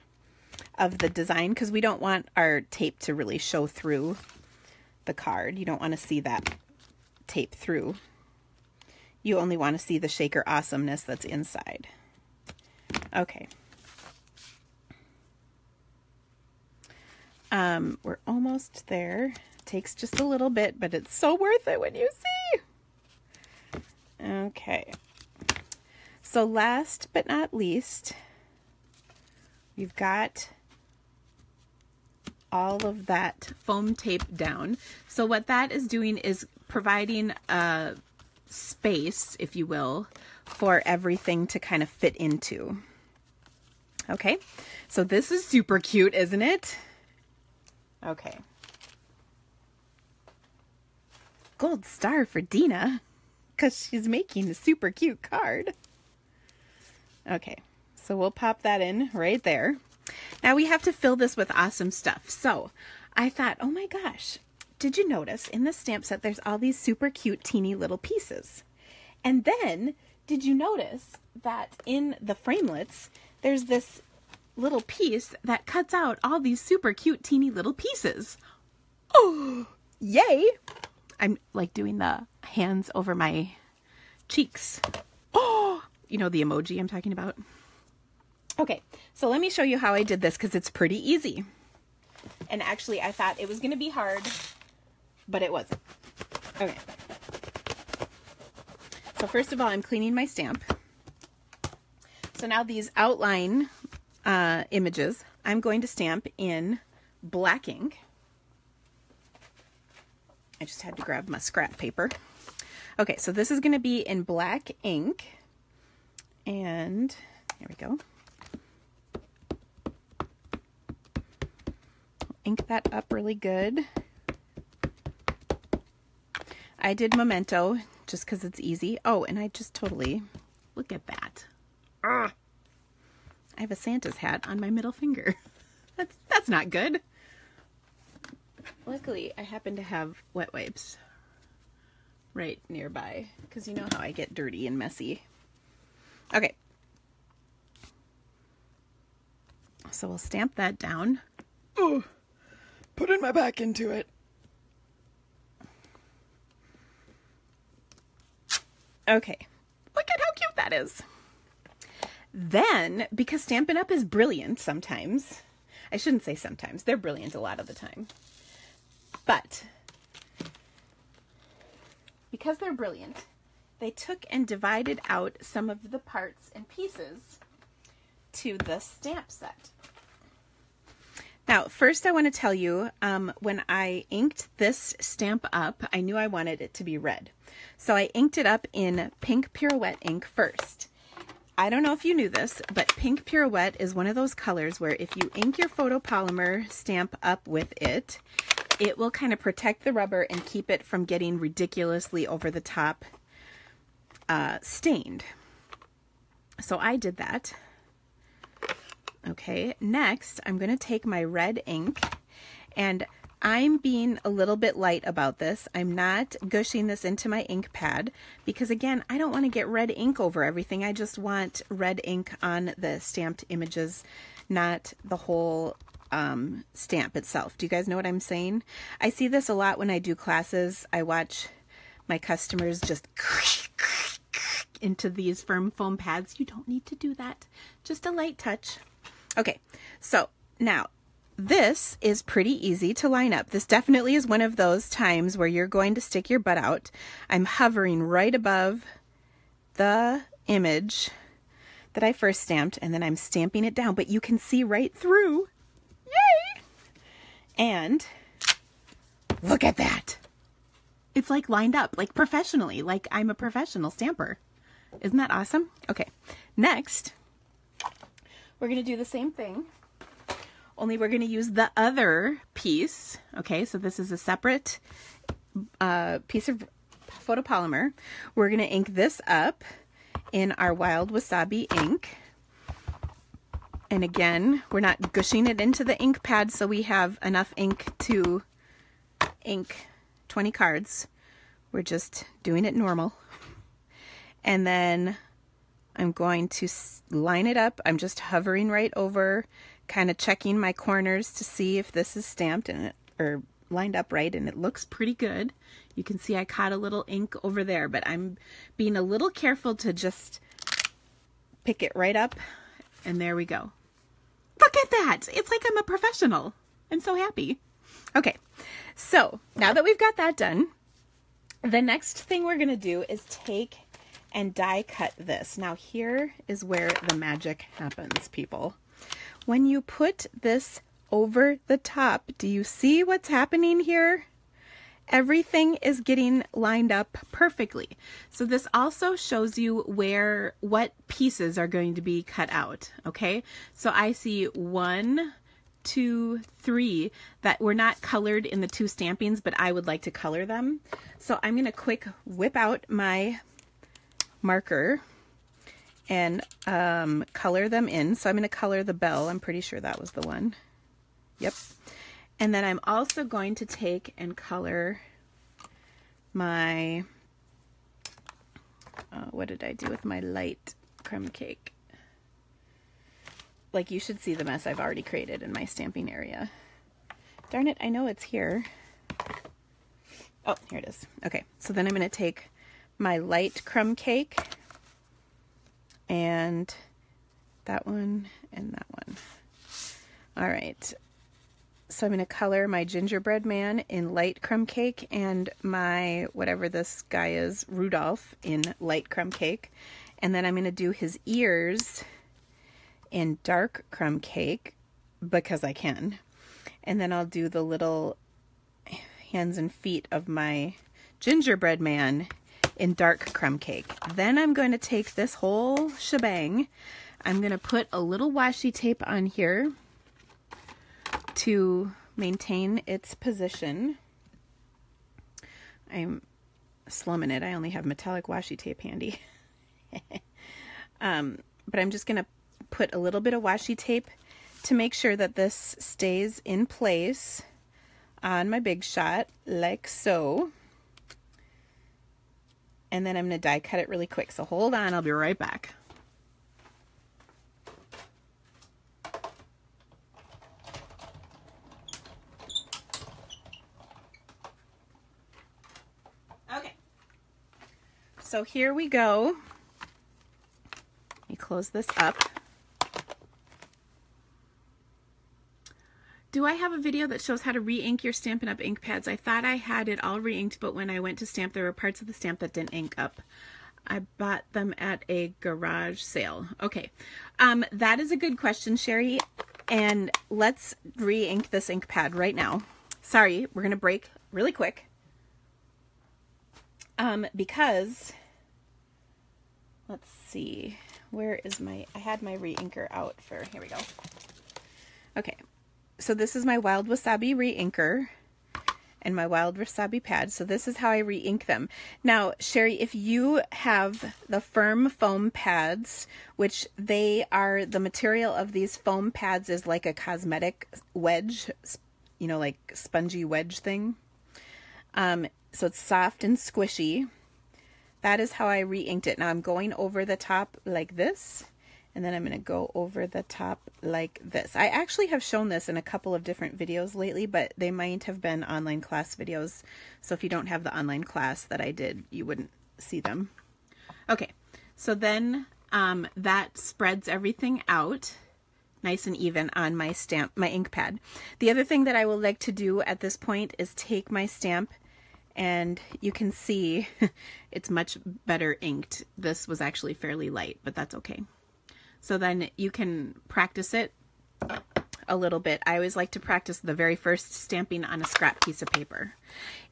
of the design because we don't want our tape to really show through the card. You don't want to see that tape through. You only want to see the shaker awesomeness that's inside. Okay. We're almost there. Takes just a little bit, but it's so worth it when you see. Okay. So last but not least, we've got all of that foam tape down. So what that is doing is providing a space, if you will, for everything to kind of fit into. Okay, so this is super cute, isn't it? Okay. Gold star for Dina, because she's making a super cute card. Okay, so we'll pop that in right there. Now we have to fill this with awesome stuff. So I thought, oh my gosh, did you notice in the stamp set there's all these super cute teeny little pieces? And then did you notice that in the framelits there's this little piece that cuts out all these super cute teeny little pieces? Oh, yay! I'm like doing the hands over my cheeks. Oh, you know the emoji I'm talking about? Okay, so let me show you how I did this because it's pretty easy. And actually I thought it was going to be hard, but it wasn't. Okay. So first of all, I'm cleaning my stamp. So now these outline images, I'm going to stamp in black ink. I just had to grab my scrap paper. Okay, so this is going to be in black ink. And here we go. Ink that up really good. I did Memento just because it's easy. Oh, and I just totally, look at that. Ugh. I have a Santa's hat on my middle finger. That's not good. Luckily, I happen to have wet wipes right nearby because you know how I get dirty and messy. Okay. So we'll stamp that down. Oh, putting my back into it. Okay, look at how cute that is. Then, because Stampin' Up! Is brilliant sometimes, I shouldn't say sometimes, they're brilliant a lot of the time, but because they're brilliant, they took and divided out some of the parts and pieces to the stamp set. Now, first I want to tell you, when I inked this stamp up, I knew I wanted it to be red. So I inked it up in pink Pirouette ink first. I don't know if you knew this, but pink Pirouette is one of those colors where if you ink your photopolymer stamp up with it, it will kind of protect the rubber and keep it from getting ridiculously over the top stained. So I did that. Okay, next I'm going to take my red ink, and I'm being a little bit light about this. I'm not gushing this into my ink pad because, again, I don't want to get red ink over everything. I just want red ink on the stamped images, not the whole stamp itself. Do you guys know what I'm saying? I see this a lot when I do classes. I watch my customers just into these firm foam pads. You don't need to do that. Just a light touch. Okay, so now this is pretty easy to line up. This definitely is one of those times where you're going to stick your butt out. I'm hovering right above the image that I first stamped, and then I'm stamping it down, but you can see right through. Yay! And look at that. It's like lined up, like professionally, like I'm a professional stamper. Isn't that awesome? Okay, next, we're going to do the same thing, only we're going to use the other piece. Okay, so this is a separate piece of photopolymer. We're going to ink this up in our Wild Wasabi ink. And again, we're not gushing it into the ink pad so we have enough ink to ink 20 cards. We're just doing it normal. And then I'm going to line it up. I'm just hovering right over, kind of checking my corners to see if this is stamped and or lined up right, and it looks pretty good. You can see I caught a little ink over there, but I'm being a little careful to just pick it right up, and there we go. Look at that! It's like I'm a professional. I'm so happy. Okay, so now that we've got that done, the next thing we're gonna do is take and die cut this. Now here is where the magic happens, people. When you put this over the top, do you see what's happening here? Everything is getting lined up perfectly. So this also shows you what pieces are going to be cut out, okay? So I see 1, 2, 3 that were not colored in the 2 stampings, but I would like to color them. So I'm gonna quick whip out my marker and color them in. So I'm going to color the bell. I'm pretty sure that was the one. Yep. And then I'm also going to take and color my, what did I do with my light crumb cake? Like, you should see the mess I've already created in my stamping area. Darn it, I know it's here. Oh, here it is. Okay, so then I'm going to take my light crumb cake and that one and that one. All right, so I'm going to color my gingerbread man in light crumb cake and my whatever this guy is, Rudolph, in light crumb cake, and then I'm going to do his ears in dark crumb cake because I can, and then I'll do the little hands and feet of my gingerbread man in dark crumb cake. Then I'm going to take this whole shebang. I'm going to put a little washi tape on here to maintain its position. I'm slumming it. I only have metallic washi tape handy. But I'm just going to put a little bit of washi tape to make sure that this stays in place on my Big Shot, like so. And then I'm going to die cut it really quick. So hold on, I'll be right back. Okay. So here we go. Let me close this up. Do I have a video that shows how to re-ink your Stampin' Up! Ink pads? I thought I had it all re-inked, but when I went to stamp, there were parts of the stamp that didn't ink up. I bought them at a garage sale. Okay, that is a good question, Sherry, and let's re-ink this ink pad right now. Sorry, we're gonna break really quick because, let's see, where is my, I had my re-inker out for, here we go. Okay. So this is my Wild Wasabi re-inker, and my Wild Wasabi pad. So this is how I re-ink them. Now, Sherry, if you have the firm foam pads, which they are, the material of these foam pads is like a cosmetic wedge, you know, like spongy wedge thing. So it's soft and squishy. That is how I re-inked it. Now I'm going over the top like this. And then I'm going to go over the top like this. I actually have shown this in a couple of different videos lately, but they might have been online class videos. So if you don't have the online class that I did, you wouldn't see them. Okay, so then that spreads everything out nice and even on my stamp, my ink pad. The other thing that I will like to do at this point is take my stamp, and you can see it's much better inked. This was actually fairly light, but that's okay. So then you can practice it a little bit. I always like to practice the very first stamping on a scrap piece of paper.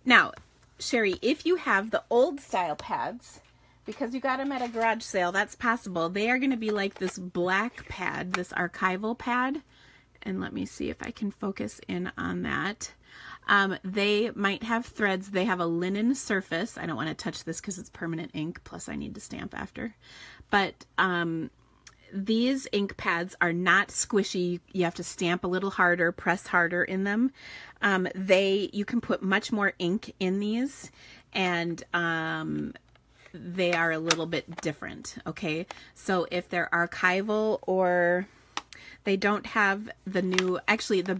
Now, Sherry, if you have the old style pads, because you got them at a garage sale, that's possible. They are going to be like this black pad, this archival pad. And let me see if I can focus in on that. They might have threads. They have a linen surface. I don't want to touch this because it's permanent ink, plus I need to stamp after. But these ink pads are not squishy. You have to stamp a little harder, press harder in them. You can put much more ink in these, and they are a little bit different, okay? So if they're archival or they don't have the new, actually the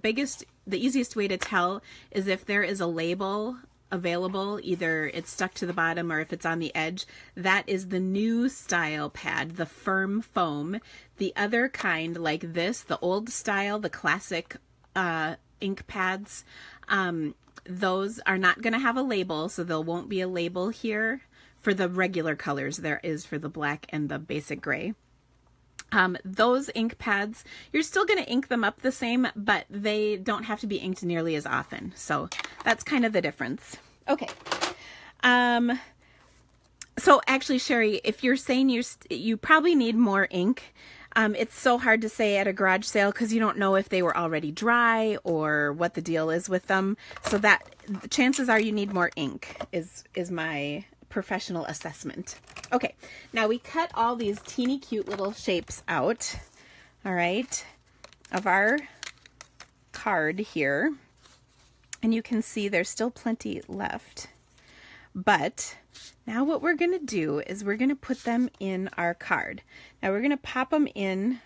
easiest way to tell is if there is a label available, either it's stuck to the bottom or if it's on the edge, that is the new style pad, the firm foam. The other kind, like this, the old style, the classic ink pads, those are not going to have a label, so there won't be a label here for the regular colors. There is for the black and the basic gray. Those ink pads, you're still going to ink them up the same, but they don't have to be inked nearly as often. So that's kind of the difference. Okay. So actually, Sherry, if you're saying you probably need more ink, it's so hard to say at a garage sale because you don't know if they were already dry or what the deal is with them. So that chances are you need more ink is my professional assessment. Okay, now we cut all these teeny cute little shapes out, all right, of our card here. And you can see there's still plenty left. But now what we're going to do is we're going to put them in our card. Now we're going to pop them in.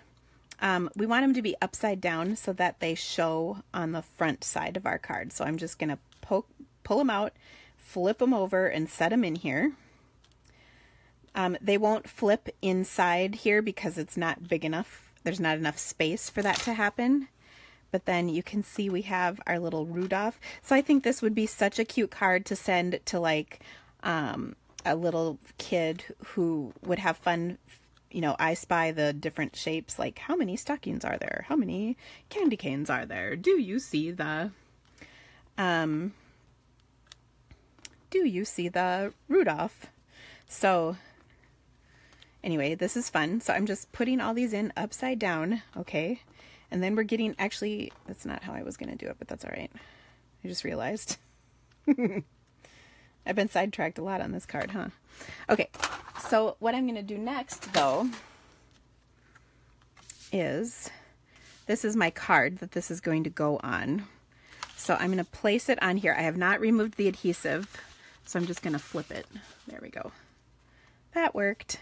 We want them to be upside down so that they show on the front side of our card. So I'm just going to pull them out, flip them over, and set them in here. They won't flip inside here because it's not big enough. There's not enough space for that to happen. But then you can see we have our little Rudolph. So I think this would be such a cute card to send to like a little kid who would have fun. You know, I spy the different shapes, like how many stockings are there? How many candy canes are there? Do you see the Rudolph? So anyway, this is fun. So I'm just putting all these in upside down, okay? And then we're getting, actually, that's not how I was going to do it, but that's all right. I just realized. I've been sidetracked a lot on this card, huh? Okay, so what I'm going to do next, though, is this is my card that this is going to go on. So I'm going to place it on here. I have not removed the adhesive, so I'm just going to flip it. There we go. That worked.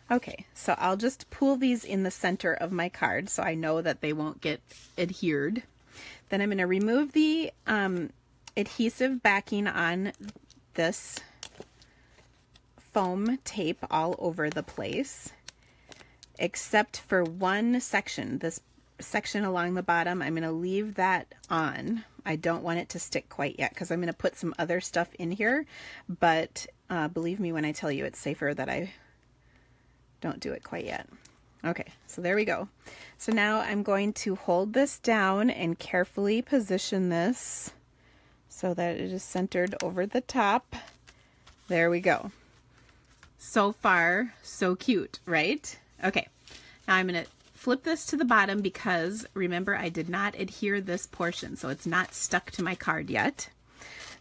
Okay, so I'll just pull these in the center of my card so I know that they won't get adhered. Then I'm going to remove the adhesive backing on this foam tape all over the place, except for one section. This section along the bottom, I'm going to leave that on. I don't want it to stick quite yet because I'm going to put some other stuff in here, but believe me when I tell you it's safer that I don't do it quite yet. Okay, so there we go. So now I'm going to hold this down and carefully position this so that it is centered over the top. There we go. So far, so cute, right? Okay, now I'm going to flip this to the bottom because remember I did not adhere this portion, so it's not stuck to my card yet.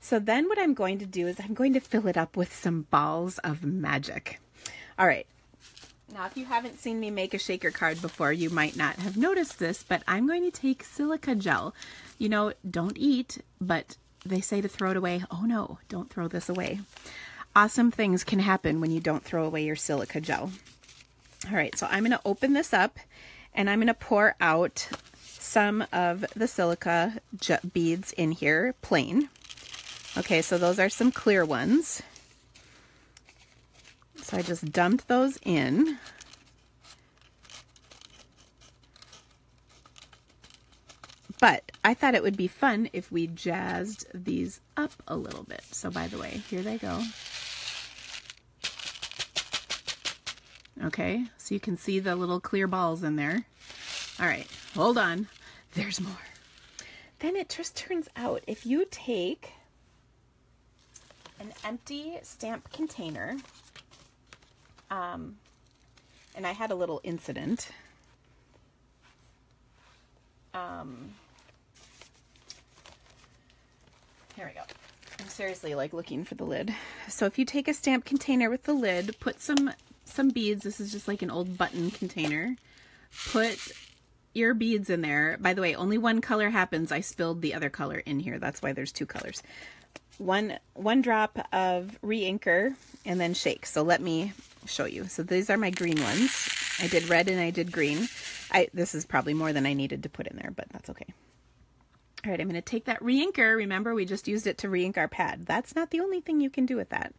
So then what I'm going to do is I'm going to fill it up with some balls of magic. All right. Now, if you haven't seen me make a shaker card before, you might not have noticed this, but I'm going to take silica gel. You know, don't eat, but they say to throw it away. Oh no, don't throw this away. Awesome things can happen when you don't throw away your silica gel. All right, so I'm going to open this up and I'm going to pour out some of the silica beads in here, plain. Okay, so those are some clear ones. So I just dumped those in. But I thought it would be fun if we jazzed these up a little bit. So by the way, here they go. Okay, so you can see the little clear balls in there. All right, hold on. There's more. Then it just turns out if you take an empty stamp container, and I had a little incident. Here we go. I'm seriously like looking for the lid. So if you take a stamp container with the lid, put some beads. This is just like an old button container. Put your beads in there. By the way, only one color happens. I spilled the other color in here. That's why there's two colors. One drop of re-inker and then shake. So let me show you. So these are my green ones. I did red and I did green. This is probably more than I needed to put in there, but that's okay. All right, I'm going to take that re-inker. Remember, we just used it to re-ink our pad. That's not the only thing you can do with that.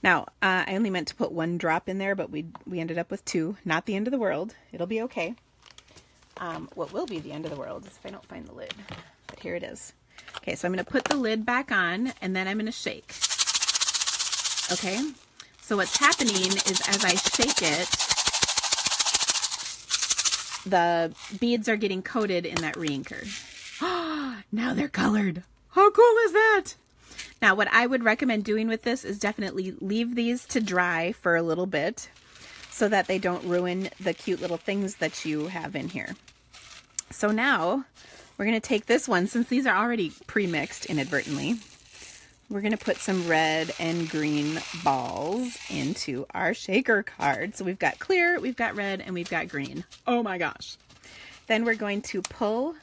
Now, I only meant to put one drop in there, but we ended up with two. Not the end of the world. It'll be okay. What will be the end of the world is if I don't find the lid. But here it is. Okay, so I'm going to put the lid back on, and then I'm going to shake. Okay, so what's happening is as I shake it, the beads are getting coated in that re-inker. Now they're colored. How cool is that? Now, what I would recommend doing with this is definitely leave these to dry for a little bit so that they don't ruin the cute little things that you have in here. So now we're going to take this one, since these are already pre-mixed inadvertently, we're going to put some red and green balls into our shaker card. So we've got clear, we've got red, and we've got green. Oh my gosh. Then we're going to pull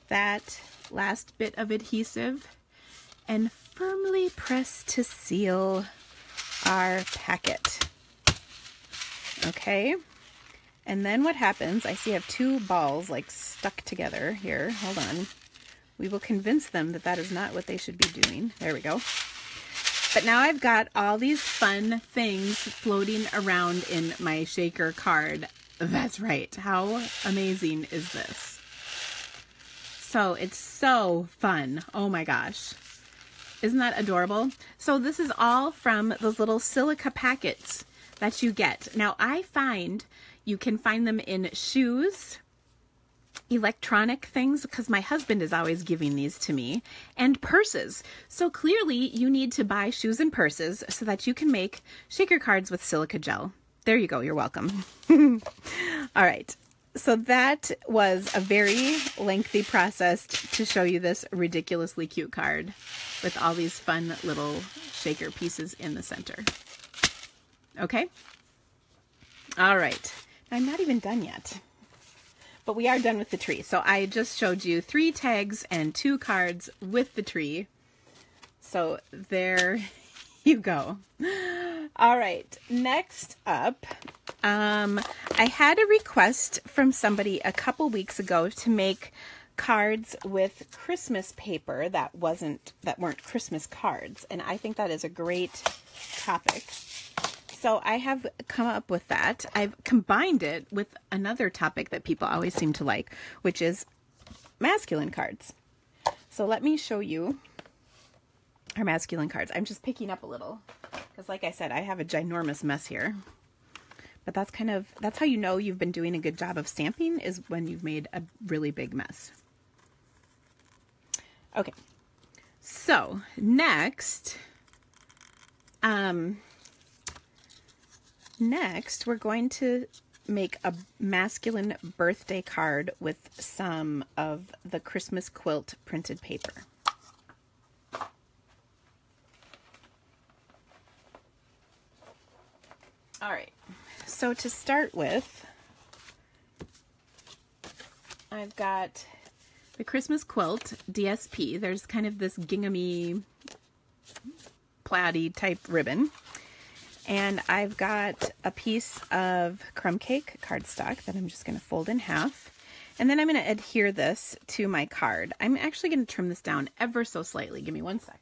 that last bit of adhesive and firmly press to seal our packet. Okay. And then what happens, I see I have two balls like stuck together here. Hold on. We will convince them that that is not what they should be doing. There we go. But now I've got all these fun things floating around in my shaker card. That's right. How amazing is this? So it's so fun. Oh my gosh. Isn't that adorable? So this is all from those little silica packets that you get. Now I find you can find them in shoes, electronic things, because my husband is always giving these to me, and purses. So clearly you need to buy shoes and purses so that you can make shaker cards with silica gel. There you go. You're welcome. All right. So that was a very lengthy process to show you this ridiculously cute card with all these fun little shaker pieces in the center. Okay? All right. I'm not even done yet, but we are done with the tree. So I just showed you 3 tags and 2 cards with the tree. So there you go. All right, next up, I had a request from somebody a couple weeks ago to make cards with Christmas paper that weren't Christmas cards, and I think that is a great topic. So I have come up with that. I've combined it with another topic that people always seem to like, which is masculine cards. So let me show you our masculine cards. I'm just picking up a little because, like I said, I have a ginormous mess here. But that's how you know you've been doing a good job of stamping, is when you've made a really big mess. Okay, so next we're going to make a masculine birthday card with some of the Christmas quilt printed paper. All right, so to start with, I've got the Christmas quilt DSP. There's kind of this ginghamy, plaid-y type ribbon. And I've got a piece of crumb cake cardstock that I'm just going to fold in half. And then I'm going to adhere this to my card. I'm actually going to trim this down ever so slightly. Give me one sec.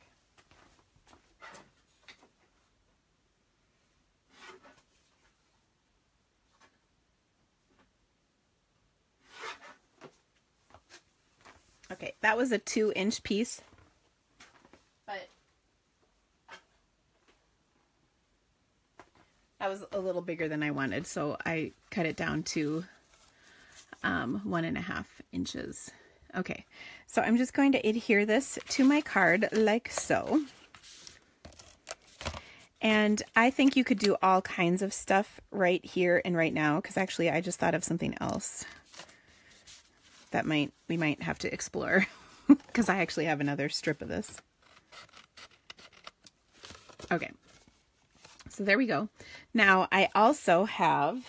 Okay, that was a 2-inch piece, but that was a little bigger than I wanted, so I cut it down to 1.5 inches. Okay, so I'm just going to adhere this to my card like so. And I think you could do all kinds of stuff right here and right now, because actually I just thought of something else that we might have to explore, because I actually have another strip of this. Okay, so there we go. Now I also have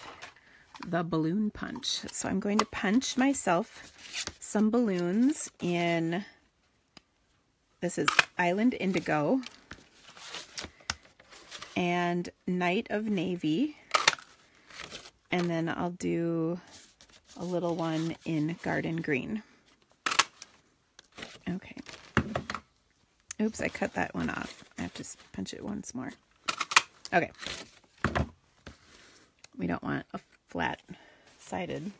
the balloon punch. So I'm going to punch myself some balloons in, this is Island Indigo and Night of Navy, and then I'll do a little one in Garden Green. Okay. Oops, I cut that one off. I have to punch it once more. Okay. We don't want a flat-sided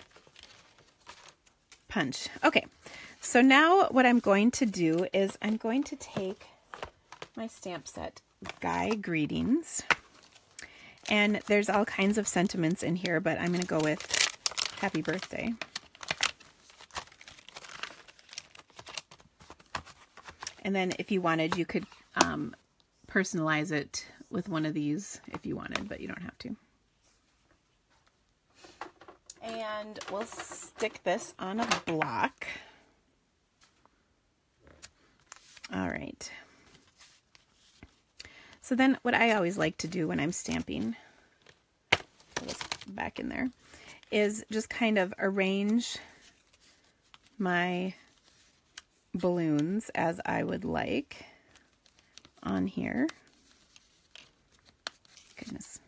punch. Okay, so now what I'm going to do is I'm going to take my stamp set, Guy Greetings, and there's all kinds of sentiments in here, but I'm going to go with Happy Birthday. And then if you wanted, you could personalize it with one of these if you wanted, but you don't have to. And we'll stick this on a block. All right. So then what I always like to do when I'm stamping, put this back in there, is just kind of arrange my balloons as I would like on here. Goodness.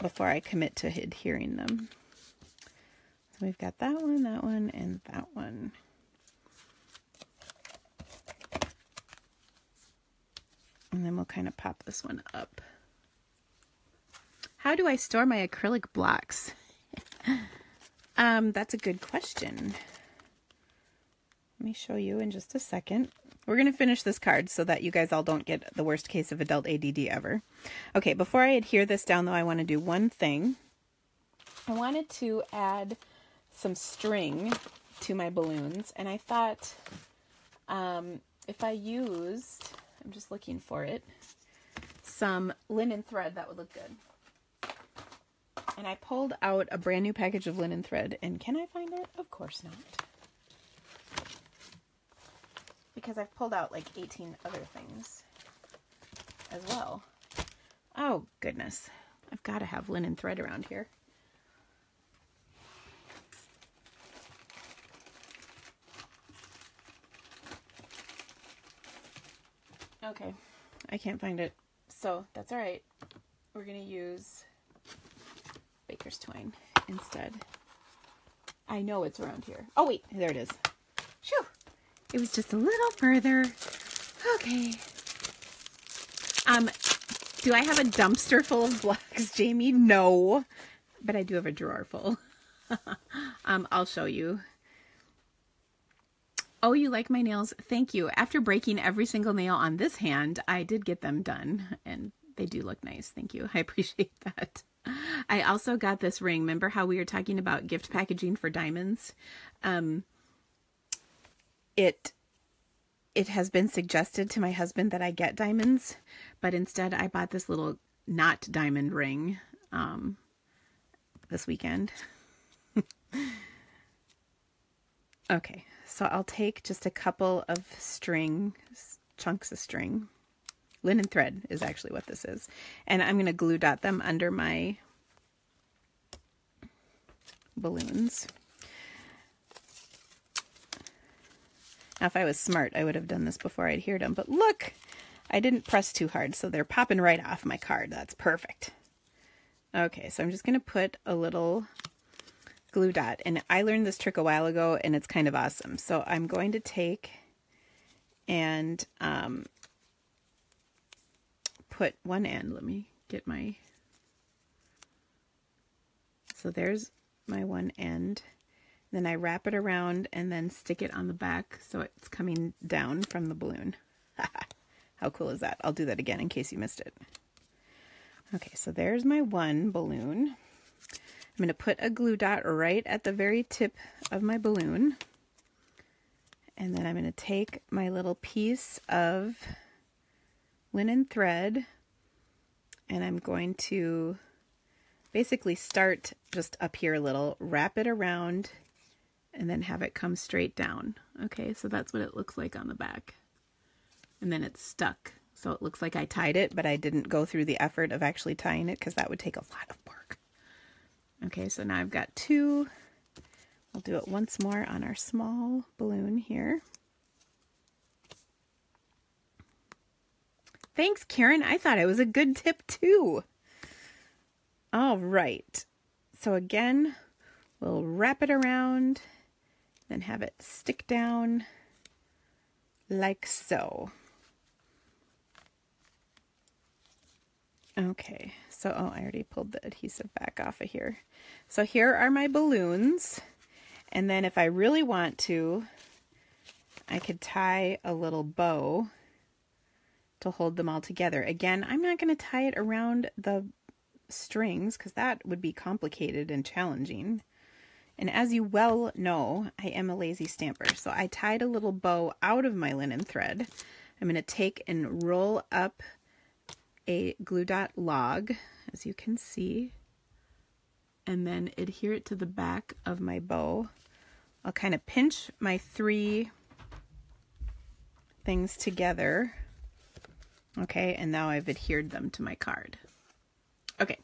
Before I commit to adhering them. So we've got that one, and that one. And then we'll kind of pop this one up. How do I store my acrylic blocks? That's a good question. Let me show you in just a second. We're going to finish this card so that you guys all don't get the worst case of adult ADD ever. Okay, before I adhere this down, though, I want to do one thing. I wanted to add some string to my balloons, and I thought if I used, I'm just looking for it, some linen thread, that would look good. And I pulled out a brand new package of linen thread, and can I find it? Of course not. Because I've pulled out like 18 other things as well. Oh, goodness. I've got to have linen thread around here. Okay, I can't find it. So that's all right. We're going to use baker's twine instead. I know it's around here. Oh, wait, there it is. Phew. It was just a little further. Okay. Do I have a dumpster full of blocks, Jamie? No. But I do have a drawer full. I'll show you. Oh, you like my nails? Thank you. After breaking every single nail on this hand, I did get them done. And they do look nice. Thank you. I appreciate that. I also got this ring. Remember how we were talking about gift packaging for diamonds? It has been suggested to my husband that I get diamonds, but instead I bought this little not diamond ring this weekend. Okay, so I'll take just a couple of chunks of string, linen thread is actually what this is. And I'm going to glue dot them under my balloons. Now, if I was smart, I would have done this before I'd adhered them. But look, I didn't press too hard, so they're popping right off my card. That's perfect. Okay, so I'm just going to put a little glue dot. And I learned this trick a while ago, and it's kind of awesome. So I'm going to take and put one end. Let me get my... So there's my one end. Then I wrap it around and then stick it on the back so it's coming down from the balloon. How cool is that? I'll do that again in case you missed it. Okay, so there's my one balloon. I'm going to put a glue dot right at the very tip of my balloon. And then I'm going to take my little piece of linen thread and I'm going to basically start just up here a little, wrap it around, and then have it come straight down. Okay, so that's what it looks like on the back. And then it's stuck. So it looks like I tied it, but I didn't go through the effort of actually tying it because that would take a lot of work. Okay, so now I've got two. I'll do it once more on our small balloon here. Thanks, Karen. I thought it was a good tip too. All right. So again, we'll wrap it around, then have it stick down like so. Okay, so, oh, I already pulled the adhesive back off of here. So here are my balloons. And then if I really want to, I could tie a little bow to hold them all together. Again, I'm not going to tie it around the strings because that would be complicated and challenging. And as you well know, I am a lazy stamper. So I tied a little bow out of my linen thread. I'm going to take and roll up a glue dot log, as you can see, and then adhere it to the back of my bow. I'll kind of pinch my three things together. Okay, and now I've adhered them to my card. Okay.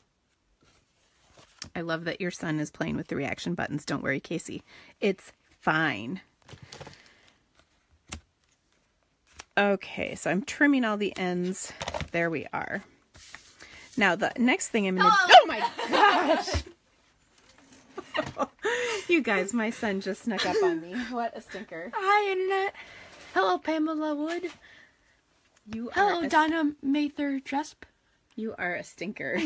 I love that your son is playing with the reaction buttons. Don't worry, Casey. It's fine. Okay, so I'm trimming all the ends. There we are. Now, the next thing I'm going to... Oh my gosh! You guys, my son just snuck up on me. What a stinker. Hi, Internet. Hello, Pamela Wood. You are Hello, Donna Mather Jesp. You are a stinker.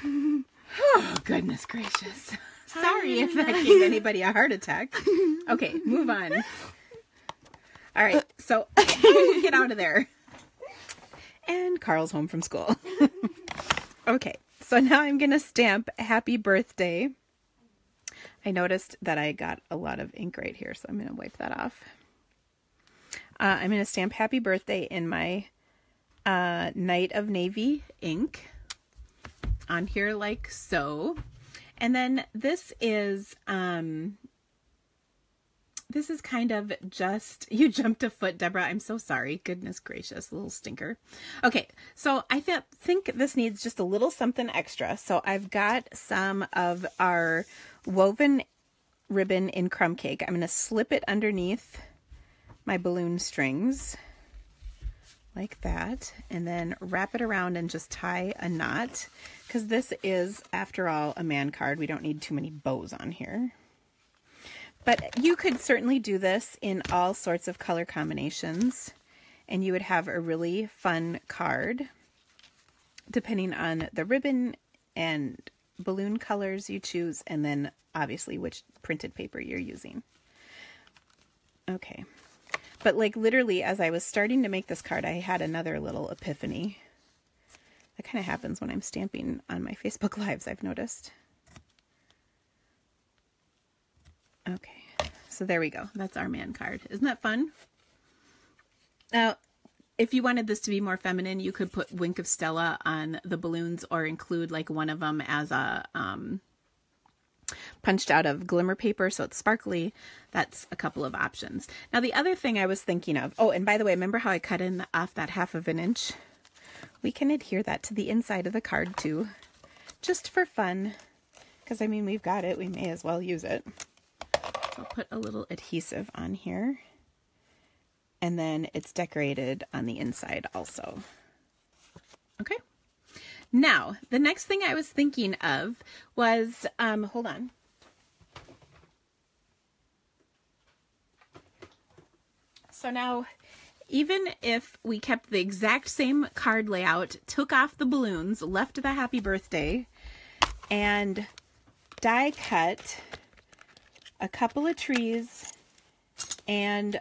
Oh, goodness gracious. Sorry if that gave anybody a heart attack. Okay, move on. All right, so get out of there. And Carl's home from school. Okay, so now I'm going to stamp happy birthday. I noticed that I got a lot of ink right here, so I'm going to wipe that off. I'm going to stamp happy birthday in my Night of Navy ink on here like so. And then this is kind of just, you jumped a foot, Deborah. I'm so sorry. Goodness gracious, little stinker. Okay, so I think this needs just a little something extra. So I've got some of our woven ribbon in crumb cake. I'm going to slip it underneath my balloon strings like that, and then wrap it around and just tie a knot, because this is, after all, a man card. We don't need too many bows on here. But you could certainly do this in all sorts of color combinations, and you would have a really fun card, depending on the ribbon and balloon colors you choose, and then obviously which printed paper you're using. Okay. But like literally as I was starting to make this card, I had another little epiphany. That kind of happens when I'm stamping on my Facebook Lives, I've noticed. Okay, so there we go. That's our man card. Isn't that fun? Now, if you wanted this to be more feminine, you could put Wink of Stella on the balloons or include like one of them as a punched out of glimmer paper, so it's sparkly. That's a couple of options. Now, the other thing I was thinking of, oh, and by the way, remember how I cut in off that 1/2 inch? We can adhere that to the inside of the card too, just for fun, because I mean, we've got it, we may as well use it. So I'll put a little adhesive on here, and then it's decorated on the inside also. Okay. Now, the next thing I was thinking of was, hold on. So now, even if we kept the exact same card layout, took off the balloons, left the happy birthday, and die cut a couple of trees and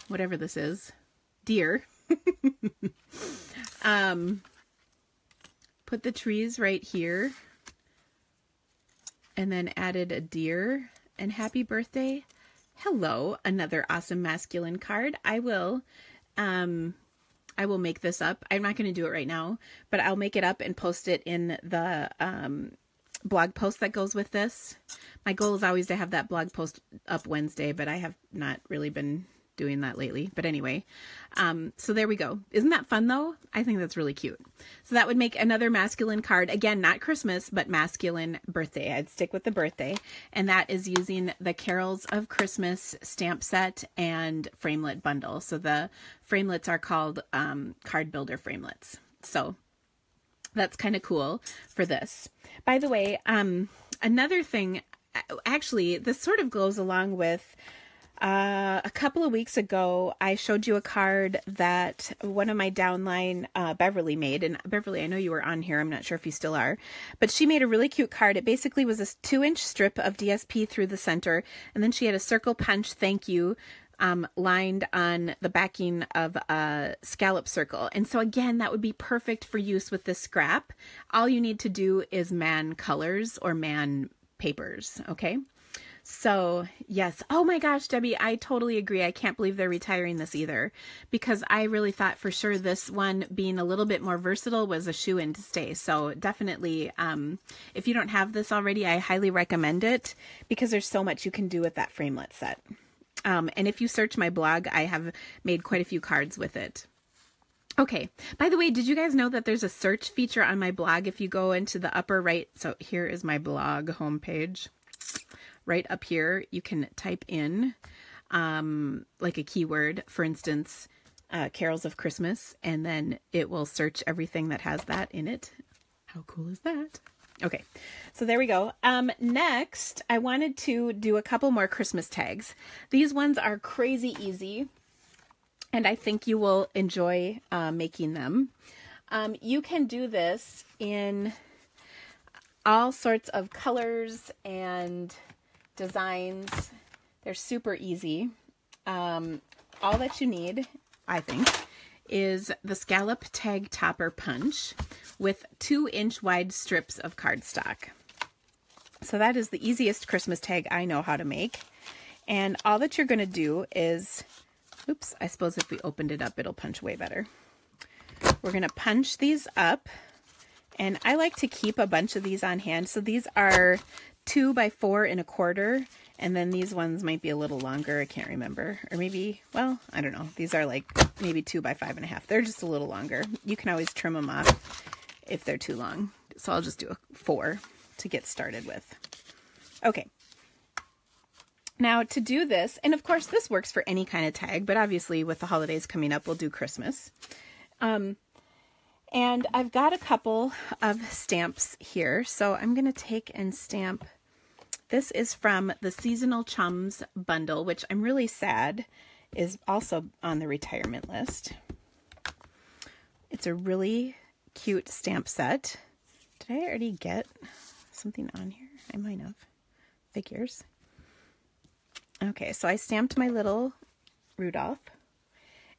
whatever this is, deer. Put the trees right here, and then added a deer and happy birthday. Hello, another awesome masculine card. I will make this up. I'm not going to do it right now, but I'll make it up and post it in the blog post that goes with this. My goal is always to have that blog post up Wednesday, but I have not really been doing that lately. But anyway, so there we go. Isn't that fun though? I think that's really cute. So that would make another masculine card. Again, not Christmas, but masculine birthday. I'd stick with the birthday. And that is using the Carols of Christmas stamp set and framelit bundle. So the framelits are called card builder framelits. So that's kind of cool for this. By the way, another thing, actually, this sort of goes along with a couple of weeks ago, I showed you a card that one of my downline, Beverly, made. And Beverly, I know you were on here. I'm not sure if you still are. But she made a really cute card. It basically was a 2-inch strip of DSP through the center. And then she had a circle punch thank you lined on the backing of a scallop circle. And so again, that would be perfect for use with this scrap. All you need to do is man colors or man papers. Okay. So yes. Oh my gosh, Debbie, I totally agree. I can't believe they're retiring this either, because I really thought for sure this one being a little bit more versatile was a shoe-in to stay. So definitely, if you don't have this already, I highly recommend it because there's so much you can do with that framelit set. And if you search my blog, I have made quite a few cards with it. Okay. By the way, did you guys know that there's a search feature on my blog? If you go into the upper right, so here is my blog homepage. Right up here, you can type in like a keyword, for instance, Carols of Christmas, and then it will search everything that has that in it. How cool is that? Okay, so there we go. Next, I wanted to do a couple more Christmas tags. These ones are crazy easy, and I think you will enjoy making them. You can do this in all sorts of colors and designs. They're super easy. All that you need, I think, is the scallop tag topper punch with 2-inch wide strips of cardstock. So that is the easiest Christmas tag I know how to make. And all that you're going to do is, oops, I suppose if we opened it up, it'll punch way better. We're going to punch these up. And I like to keep a bunch of these on hand. So these are 2 by 4 1/4, and then these ones might be a little longer. I can't remember, or maybe, well, I don't know. These are like maybe 2 by 5 1/2. They're just a little longer. You can always trim them off if they're too long. So I'll just do a 4 to get started with. Okay. Now to do this, and of course this works for any kind of tag, but obviously with the holidays coming up, we'll do Christmas. And I've got a couple of stamps here. So I'm going to take and stamp. This is from the Seasonal Chums bundle, which I'm really sad is also on the retirement list. It's a really cute stamp set. Did I already get something on here? I might have. Figures. Okay, so I stamped my little Rudolph.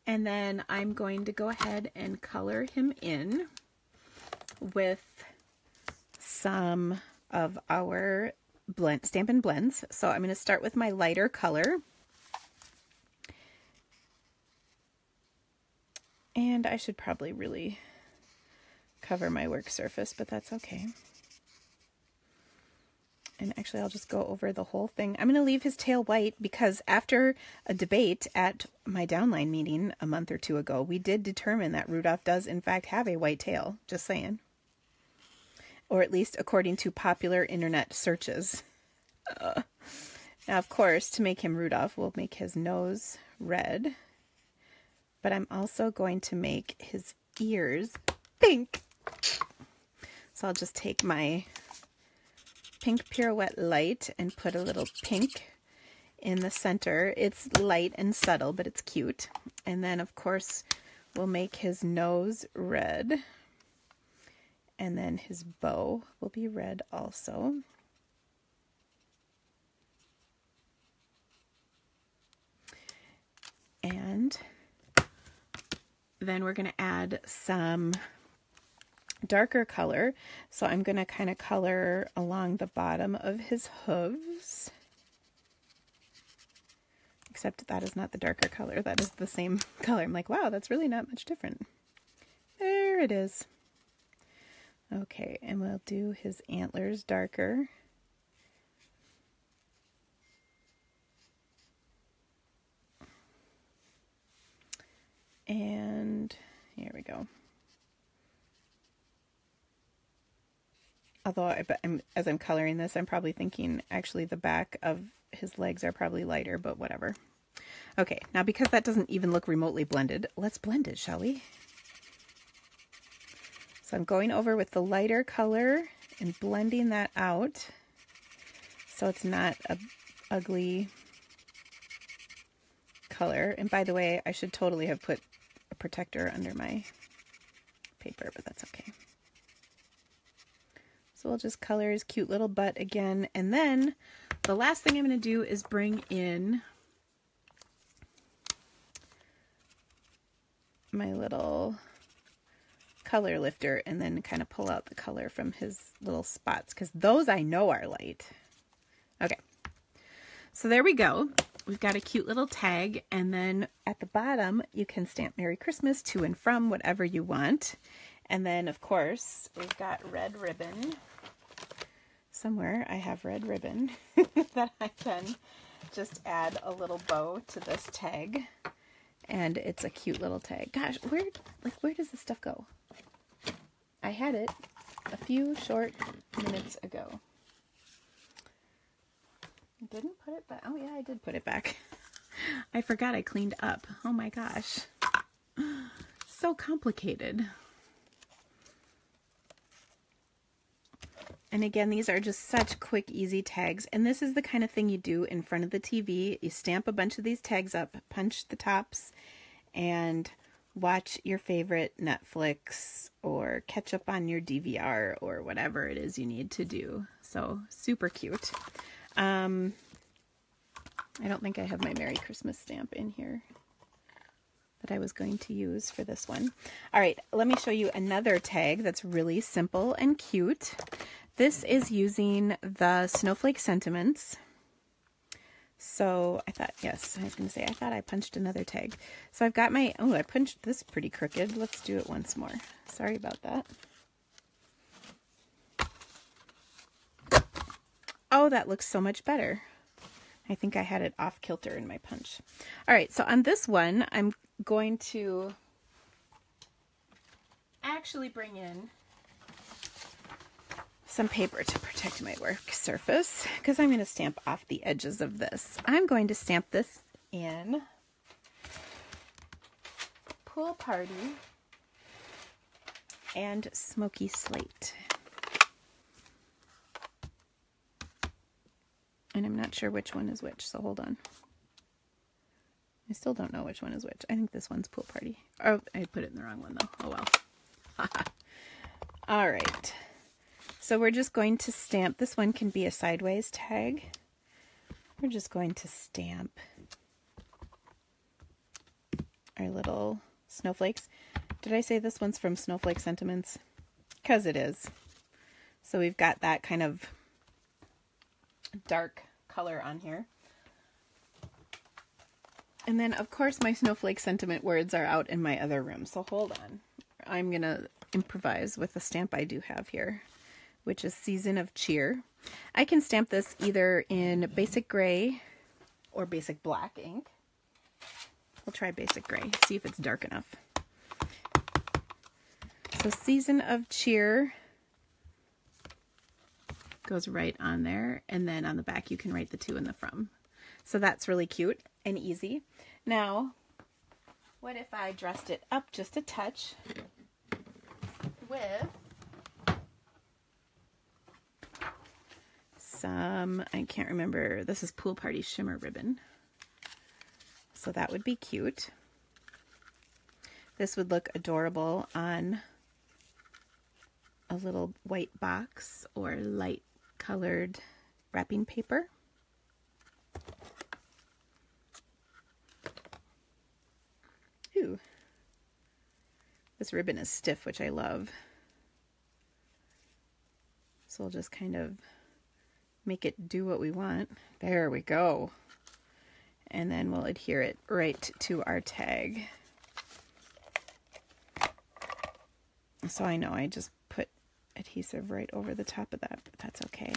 And then I'm going to go ahead and color him in with some of our Stampin' Blends. So I'm going to start with my lighter color. And I should probably really cover my work surface, but that's okay. And actually, I'll just go over the whole thing. I'm going to leave his tail white because after a debate at my downline meeting a month or two ago, we did determine that Rudolph does, in fact, have a white tail. Just saying. Or at least according to popular internet searches. Now, of course, to make him Rudolph, we'll make his nose red. But I'm also going to make his ears pink. So I'll just take my pink Pirouette Light and put a little pink in the center. It's light and subtle, but it's cute. And then, of course, we'll make his nose red. And then his bow will be red also. And then we're going to add some darker color. So I'm going to kind of color along the bottom of his hooves. Except that is not the darker color. That is the same color. I'm like, wow, that's really not much different. There it is. Okay, and we'll do his antlers darker. And here we go. Although as I'm coloring this, I'm probably thinking actually the back of his legs are probably lighter, but whatever. Okay, now because that doesn't even look remotely blended, let's blend it, shall we? So I'm going over with the lighter color and blending that out so it's not a ugly color. And by the way, I should totally have put a protector under my paper, but that's okay. So we'll just color his cute little butt again. And then the last thing I'm going to do is bring in my little color lifter and then kind of pull out the color from his little spots, because those I know are light. Okay, so there we go. We've got a cute little tag, and then at the bottom you can stamp Merry Christmas to and from, whatever you want. And then of course we've got red ribbon. Somewhere I have red ribbon that I can just add a little bow to this tag, and it's a cute little tag. Gosh, where does this stuff go? I had it a few short minutes ago. I didn't put it back. Oh yeah, I did put it back. I forgot I cleaned up. Oh my gosh. So complicated. And again, these are just such quick, easy tags. And this is the kind of thing you do in front of the TV. You stamp a bunch of these tags up, punch the tops, and watch your favorite Netflix or catch up on your DVR or whatever it is you need to do. So super cute. I don't think I have my Merry Christmas stamp in here that I was going to use for this one. All right, let me show you another tag that's really simple and cute. This is using the Snowflake Sentiments. So I thought, yes, I was going to say, I thought I punched another tag. So I've got my, oh, I punched this pretty crooked. Let's do it once more. Sorry about that. Oh, that looks so much better. I think I had it off kilter in my punch. All right, so on this one, I'm going to actually bring in some paper to protect my work surface, because I'm going to stamp off the edges of this. I'm going to stamp this in Pool Party and Smoky Slate. And I'm not sure which one is which, so hold on. I still don't know which one is which. I think this one's Pool Party. Oh, I put it in the wrong one though. Oh well. All right. So we're just going to stamp. This one can be a sideways tag. We're just going to stamp our little snowflakes. Did I say this one's from Snowflake Sentiments? Because it is. So we've got that kind of dark color on here. And then, of course, my Snowflake Sentiment words are out in my other room. So hold on. I'm going to improvise with the stamp I do have here, which is Season of Cheer. I can stamp this either in basic gray or basic black ink. We'll try basic gray, see if it's dark enough. So Season of Cheer goes right on there, and then on the back you can write the to and the from. So that's really cute and easy. Now, what if I dressed it up just a touch with some, I can't remember, this is Pool Party Shimmer Ribbon. So that would be cute. This would look adorable on a little white box or light colored wrapping paper. Ooh. This ribbon is stiff, which I love. So we'll just kind of make it do what we want. There we go. And then we'll adhere it right to our tag. So I know I just put adhesive right over the top of that, but that's okay.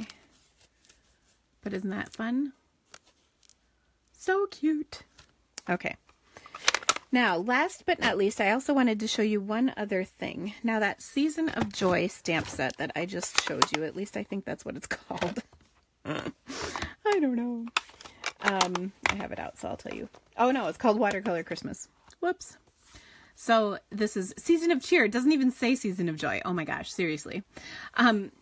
But isn't that fun? So cute. Okay. Now, last but not least, I also wanted to show you one other thing. Now, that Season of Joy stamp set that I just showed you, at least I think that's what it's called. I don't know. I have it out, so I'll tell you. Oh, no, it's called Watercolor Christmas. Whoops. So this is Season of Cheer. It doesn't even say Season of Joy. Oh my gosh, seriously.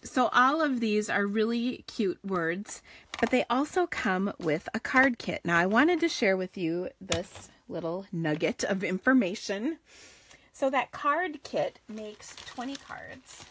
So all of these are really cute words, but they also come with a card kit. Now, I wanted to share with you this little nugget of information. So that card kit makes 20 cards,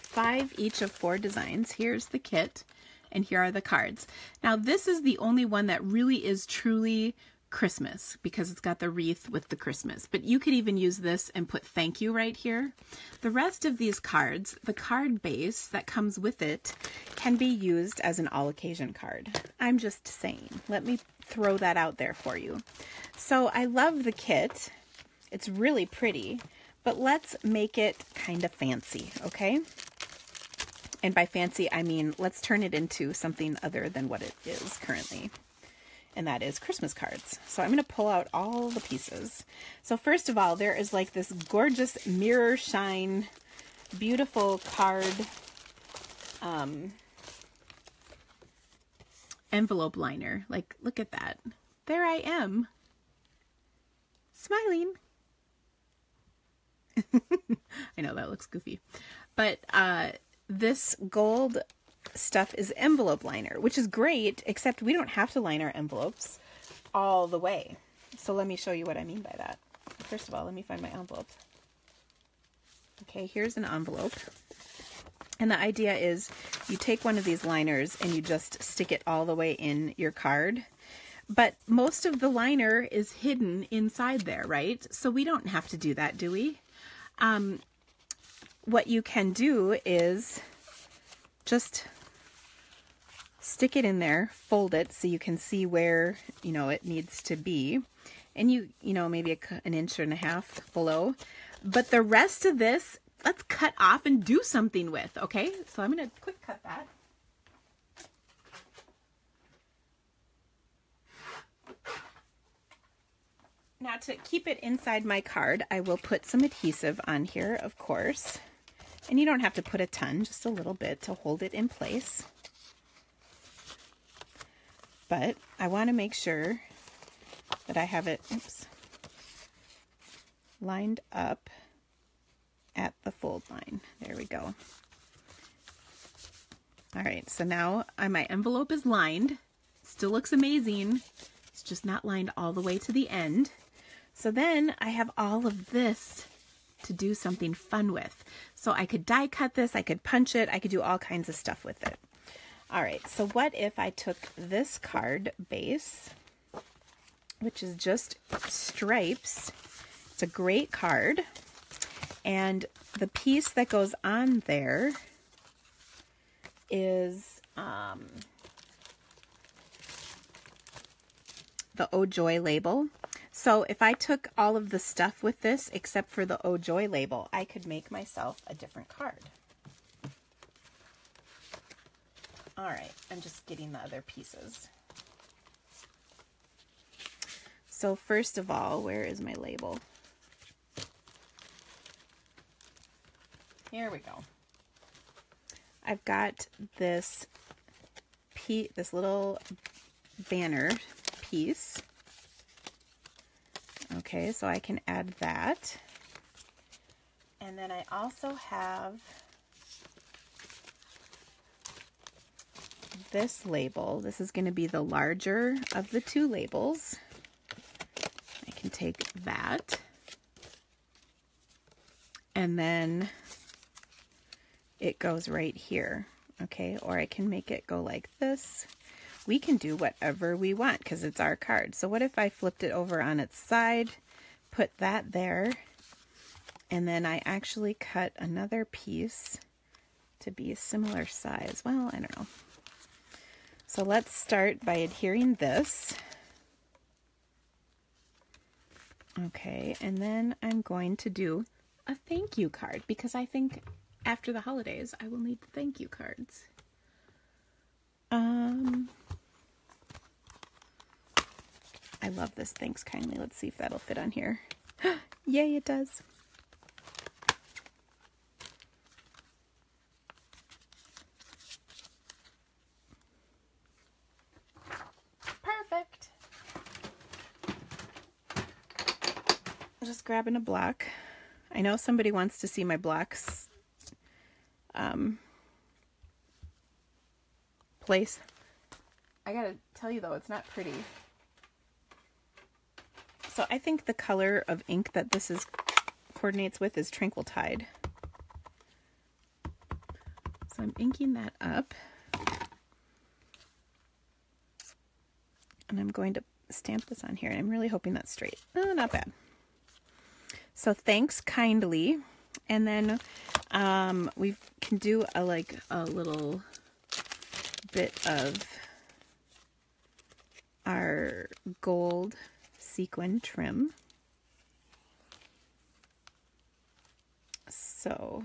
5 each of 4 designs. Here's the kit, and here are the cards. Now, this is the only one that really is truly Christmas because it's got the wreath with the Christmas, but you could even use this and put thank you right here. The rest of these cards, the card base that comes with it, can be used as an all occasion card. I'm just saying, let me throw that out there for you. So I love the kit. It's really pretty, but let's make it kind of fancy, okay? And by fancy, I mean, let's turn it into something other than what it is currently. And that is Christmas cards. So I'm going to pull out all the pieces. So first of all, there is like this gorgeous mirror shine, beautiful card envelope liner. Like, look at that. There I am, smiling. I know that looks goofy, but this gold stuff is envelope liner, which is great, except we don't have to line our envelopes all the way. So let me show you what I mean by that. First of all, let me find my envelope. Okay, here's an envelope. And the idea is you take one of these liners and you just stick it all the way in your card. But most of the liner is hidden inside there, right? So we don't have to do that, do we? What you can do is just stick it in there, fold it so you can see where, you know, it needs to be. And you know, maybe an inch and a half below. But the rest of this, let's cut off and do something with, okay? So I'm going to quick cut that. Now, to keep it inside my card, I will put some adhesive on here, of course. And you don't have to put a ton, just a little bit to hold it in place. But I want to make sure that I have it, lined up at the fold line. There we go. All right, so now my envelope is lined. Still looks amazing. It's just not lined all the way to the end. So then I have all of this to do something fun with. So I could die cut this, I could punch it, I could do all kinds of stuff with it. All right, so what if I took this card base, which is just stripes. It's a great card. And the piece that goes on there is the Oh Joy label. So if I took all of the stuff with this, except for the Oh Joy label, I could make myself a different card. All right, I'm just getting the other pieces. So first of all, where is my label? Here we go. I've got this little banner piece. Okay, so I can add that. And then I also have this label. This is going to be the larger of the two labels. I can take that. And then it goes right here. Okay, or I can make it go like this. We can do whatever we want because it's our card. So what if I flipped it over on its side, put that there, and then I actually cut another piece to be a similar size? Well, I don't know. So let's start by adhering this. Okay, and then I'm going to do a thank you card because I think after the holidays I will need the thank you cards. I love this Thanks Kindly. Let's see if that'll fit on here. Yay, it does. Perfect. I'm just grabbing a block. I know somebody wants to see my blocks place. I gotta tell you though, it's not pretty. So I think the color of ink that this coordinates with is Tranquil Tide. So I'm inking that up. And I'm going to stamp this on here. And I'm really hoping that's straight. Oh, not bad. So Thanks Kindly. And then we can do a little bit of our gold sequin trim. So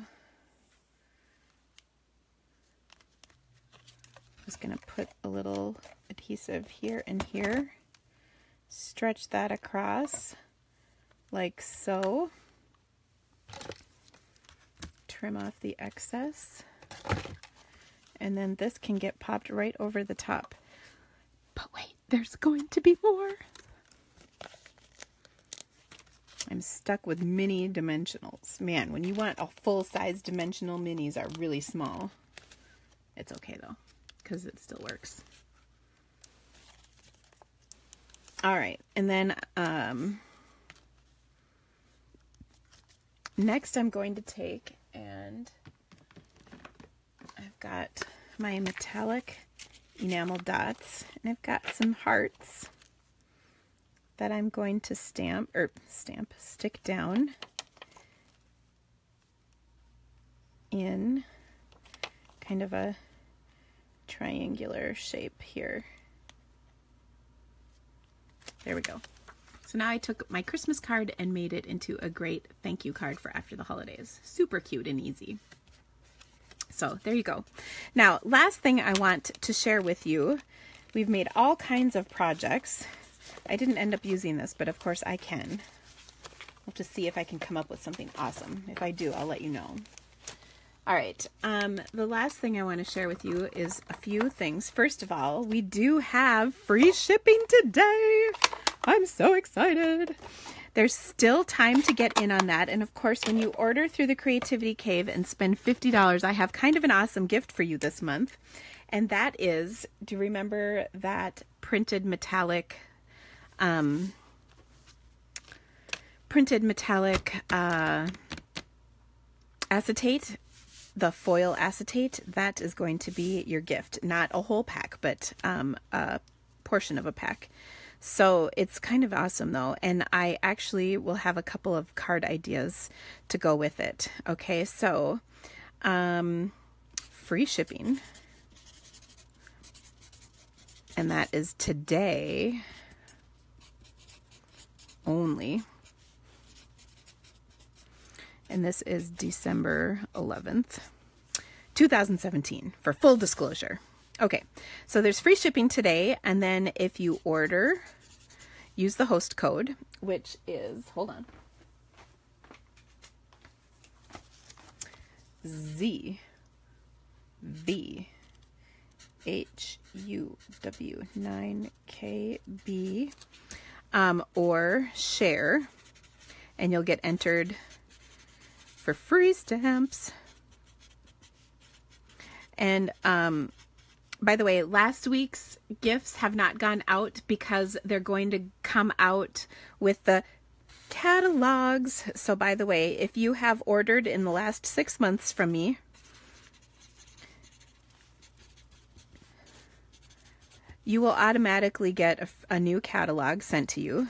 I'm just going to put a little adhesive here and here, stretch that across like so, trim off the excess, and then this can get popped right over the top. But wait, there's going to be more. I'm stuck with mini dimensionals. Man, when you want a full-size dimensional, minis are really small. It's okay though, because it still works. All right, and then next I'm going to take, and I've got my metallic enamel dots, and I've got some hearts that I'm going to stick down in kind of a triangular shape here. There we go. So now I took my Christmas card and made it into a great thank you card for after the holidays. Super cute and easy. So there you go. Now, last thing I want to share with you, we've made all kinds of projects. I didn't end up using this, but of course I can. We'll just see if I can come up with something awesome. If I do, I'll let you know. All right, the last thing I want to share with you is a few things. First of all, we do have free shipping today. I'm so excited. There's still time to get in on that. And of course, when you order through the Creativity Cave and spend $50, I have kind of an awesome gift for you this month. And that is, do you remember that printed metallic acetate? The foil acetate, that is going to be your gift. Not a whole pack, but a portion of a pack. So it's kind of awesome though. And I actually will have a couple of card ideas to go with it. Okay, so free shipping. And that is today only. And this is December 11th, 2017, for full disclosure. Okay, so there's free shipping today, and then if you order, use the host code, which is, hold on, ZVHUW9KB, or share, and you'll get entered for free stamps. And by the way, last week's gifts have not gone out because they're going to come out with the catalogs. So by the way, if you have ordered in the last 6 months from me, you will automatically get a new catalog sent to you.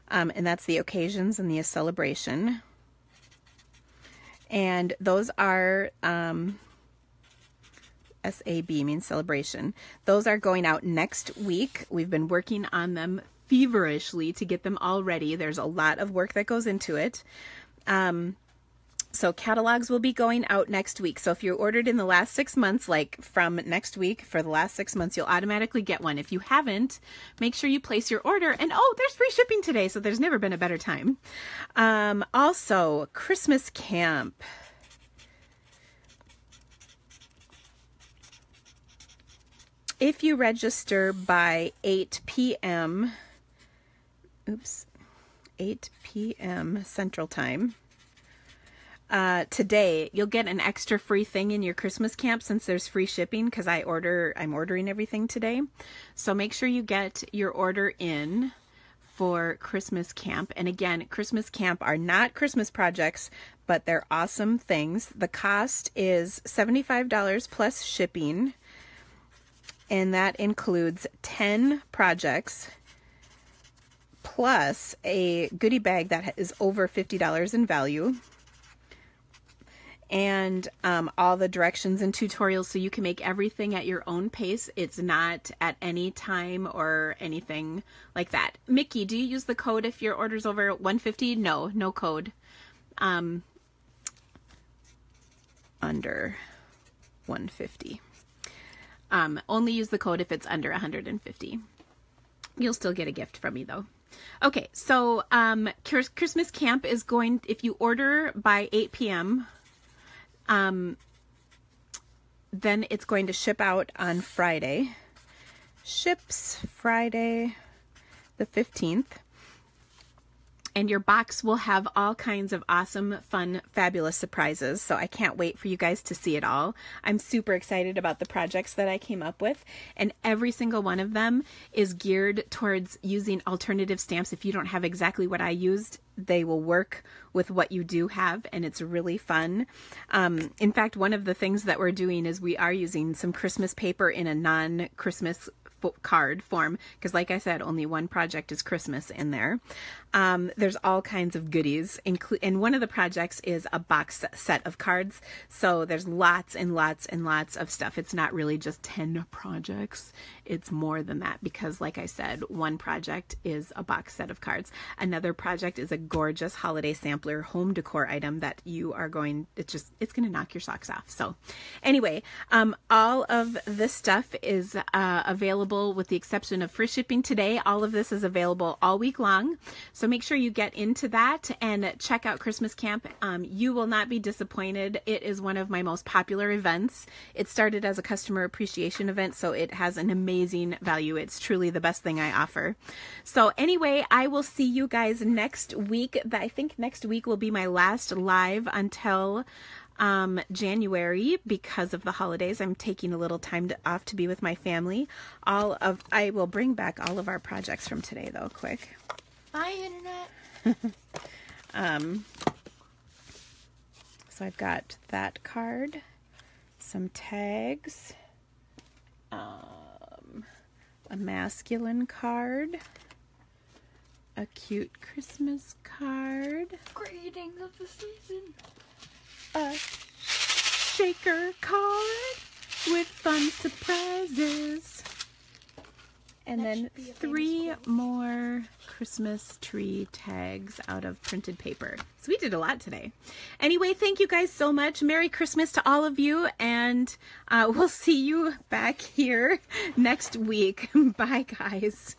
And that's the occasions and the celebration. And those are, SAB means celebration. Those are going out next week. We've been working on them feverishly to get them all ready. There's a lot of work that goes into it. So catalogs will be going out next week. So if you ordered in the last 6 months, like from next week for the last 6 months, you'll automatically get one. If you haven't, make sure you place your order. And oh, there's free shipping today. So there's never been a better time. Also, Christmas camp. If you register by 8 p.m., 8 p.m. Central Time, today, you'll get an extra free thing in your Christmas camp since there's free shipping because I'm ordering everything today. So make sure you get your order in for Christmas camp. And again, Christmas camp are not Christmas projects, but they're awesome things. The cost is $75 plus shipping, and that includes 10 projects plus a goodie bag that is over $50 in value. And all the directions and tutorials so you can make everything at your own pace. It's not at any time or anything like that. Mickey, do you use the code if your order's over $150? No code. Under $150. Only use the code if it's under $150. You'll still get a gift from me though. Okay, so Christmas camp is going, if you order by 8 p.m., then it's going to ship out on Friday. Ships Friday the 15th. And your box will have all kinds of awesome, fun, fabulous surprises. So I can't wait for you guys to see it all. I'm super excited about the projects that I came up with. And every single one of them is geared towards using alternative stamps. If you don't have exactly what I used, they will work with what you do have, and it's really fun. In fact, one of the things that we're doing is we are using some Christmas paper in a non-Christmas card form, because like I said, only one project is Christmas in there. There's all kinds of goodies, and one of the projects is a box set of cards, so there's lots and lots and lots of stuff. It's not really just 10 projects, it's more than that, because like I said, one project is a box set of cards. Another project is a gorgeous holiday sampler home decor item that you are going, it's going to knock your socks off. So anyway, all of this stuff is available with the exception of free shipping today. All of this is available all week long. So make sure you get into that and check out Christmas Camp. You will not be disappointed. It is one of my most popular events. It started as a customer appreciation event, so it has an amazing value. It's truly the best thing I offer. So anyway, I will see you guys next week. I think next week will be my last live until January because of the holidays. I'm taking a little time off to be with my family. I will bring back all of our projects from today though, quick. Bye, Internet. So I've got that card, some tags, a masculine card, a cute Christmas card, Greetings of the season. a shaker card with fun surprises, and then 3 more Christmas tree tags out of printed paper. So we did a lot today. Anyway, thank you guys so much. Merry Christmas to all of you, and we'll see you back here next week. Bye, guys.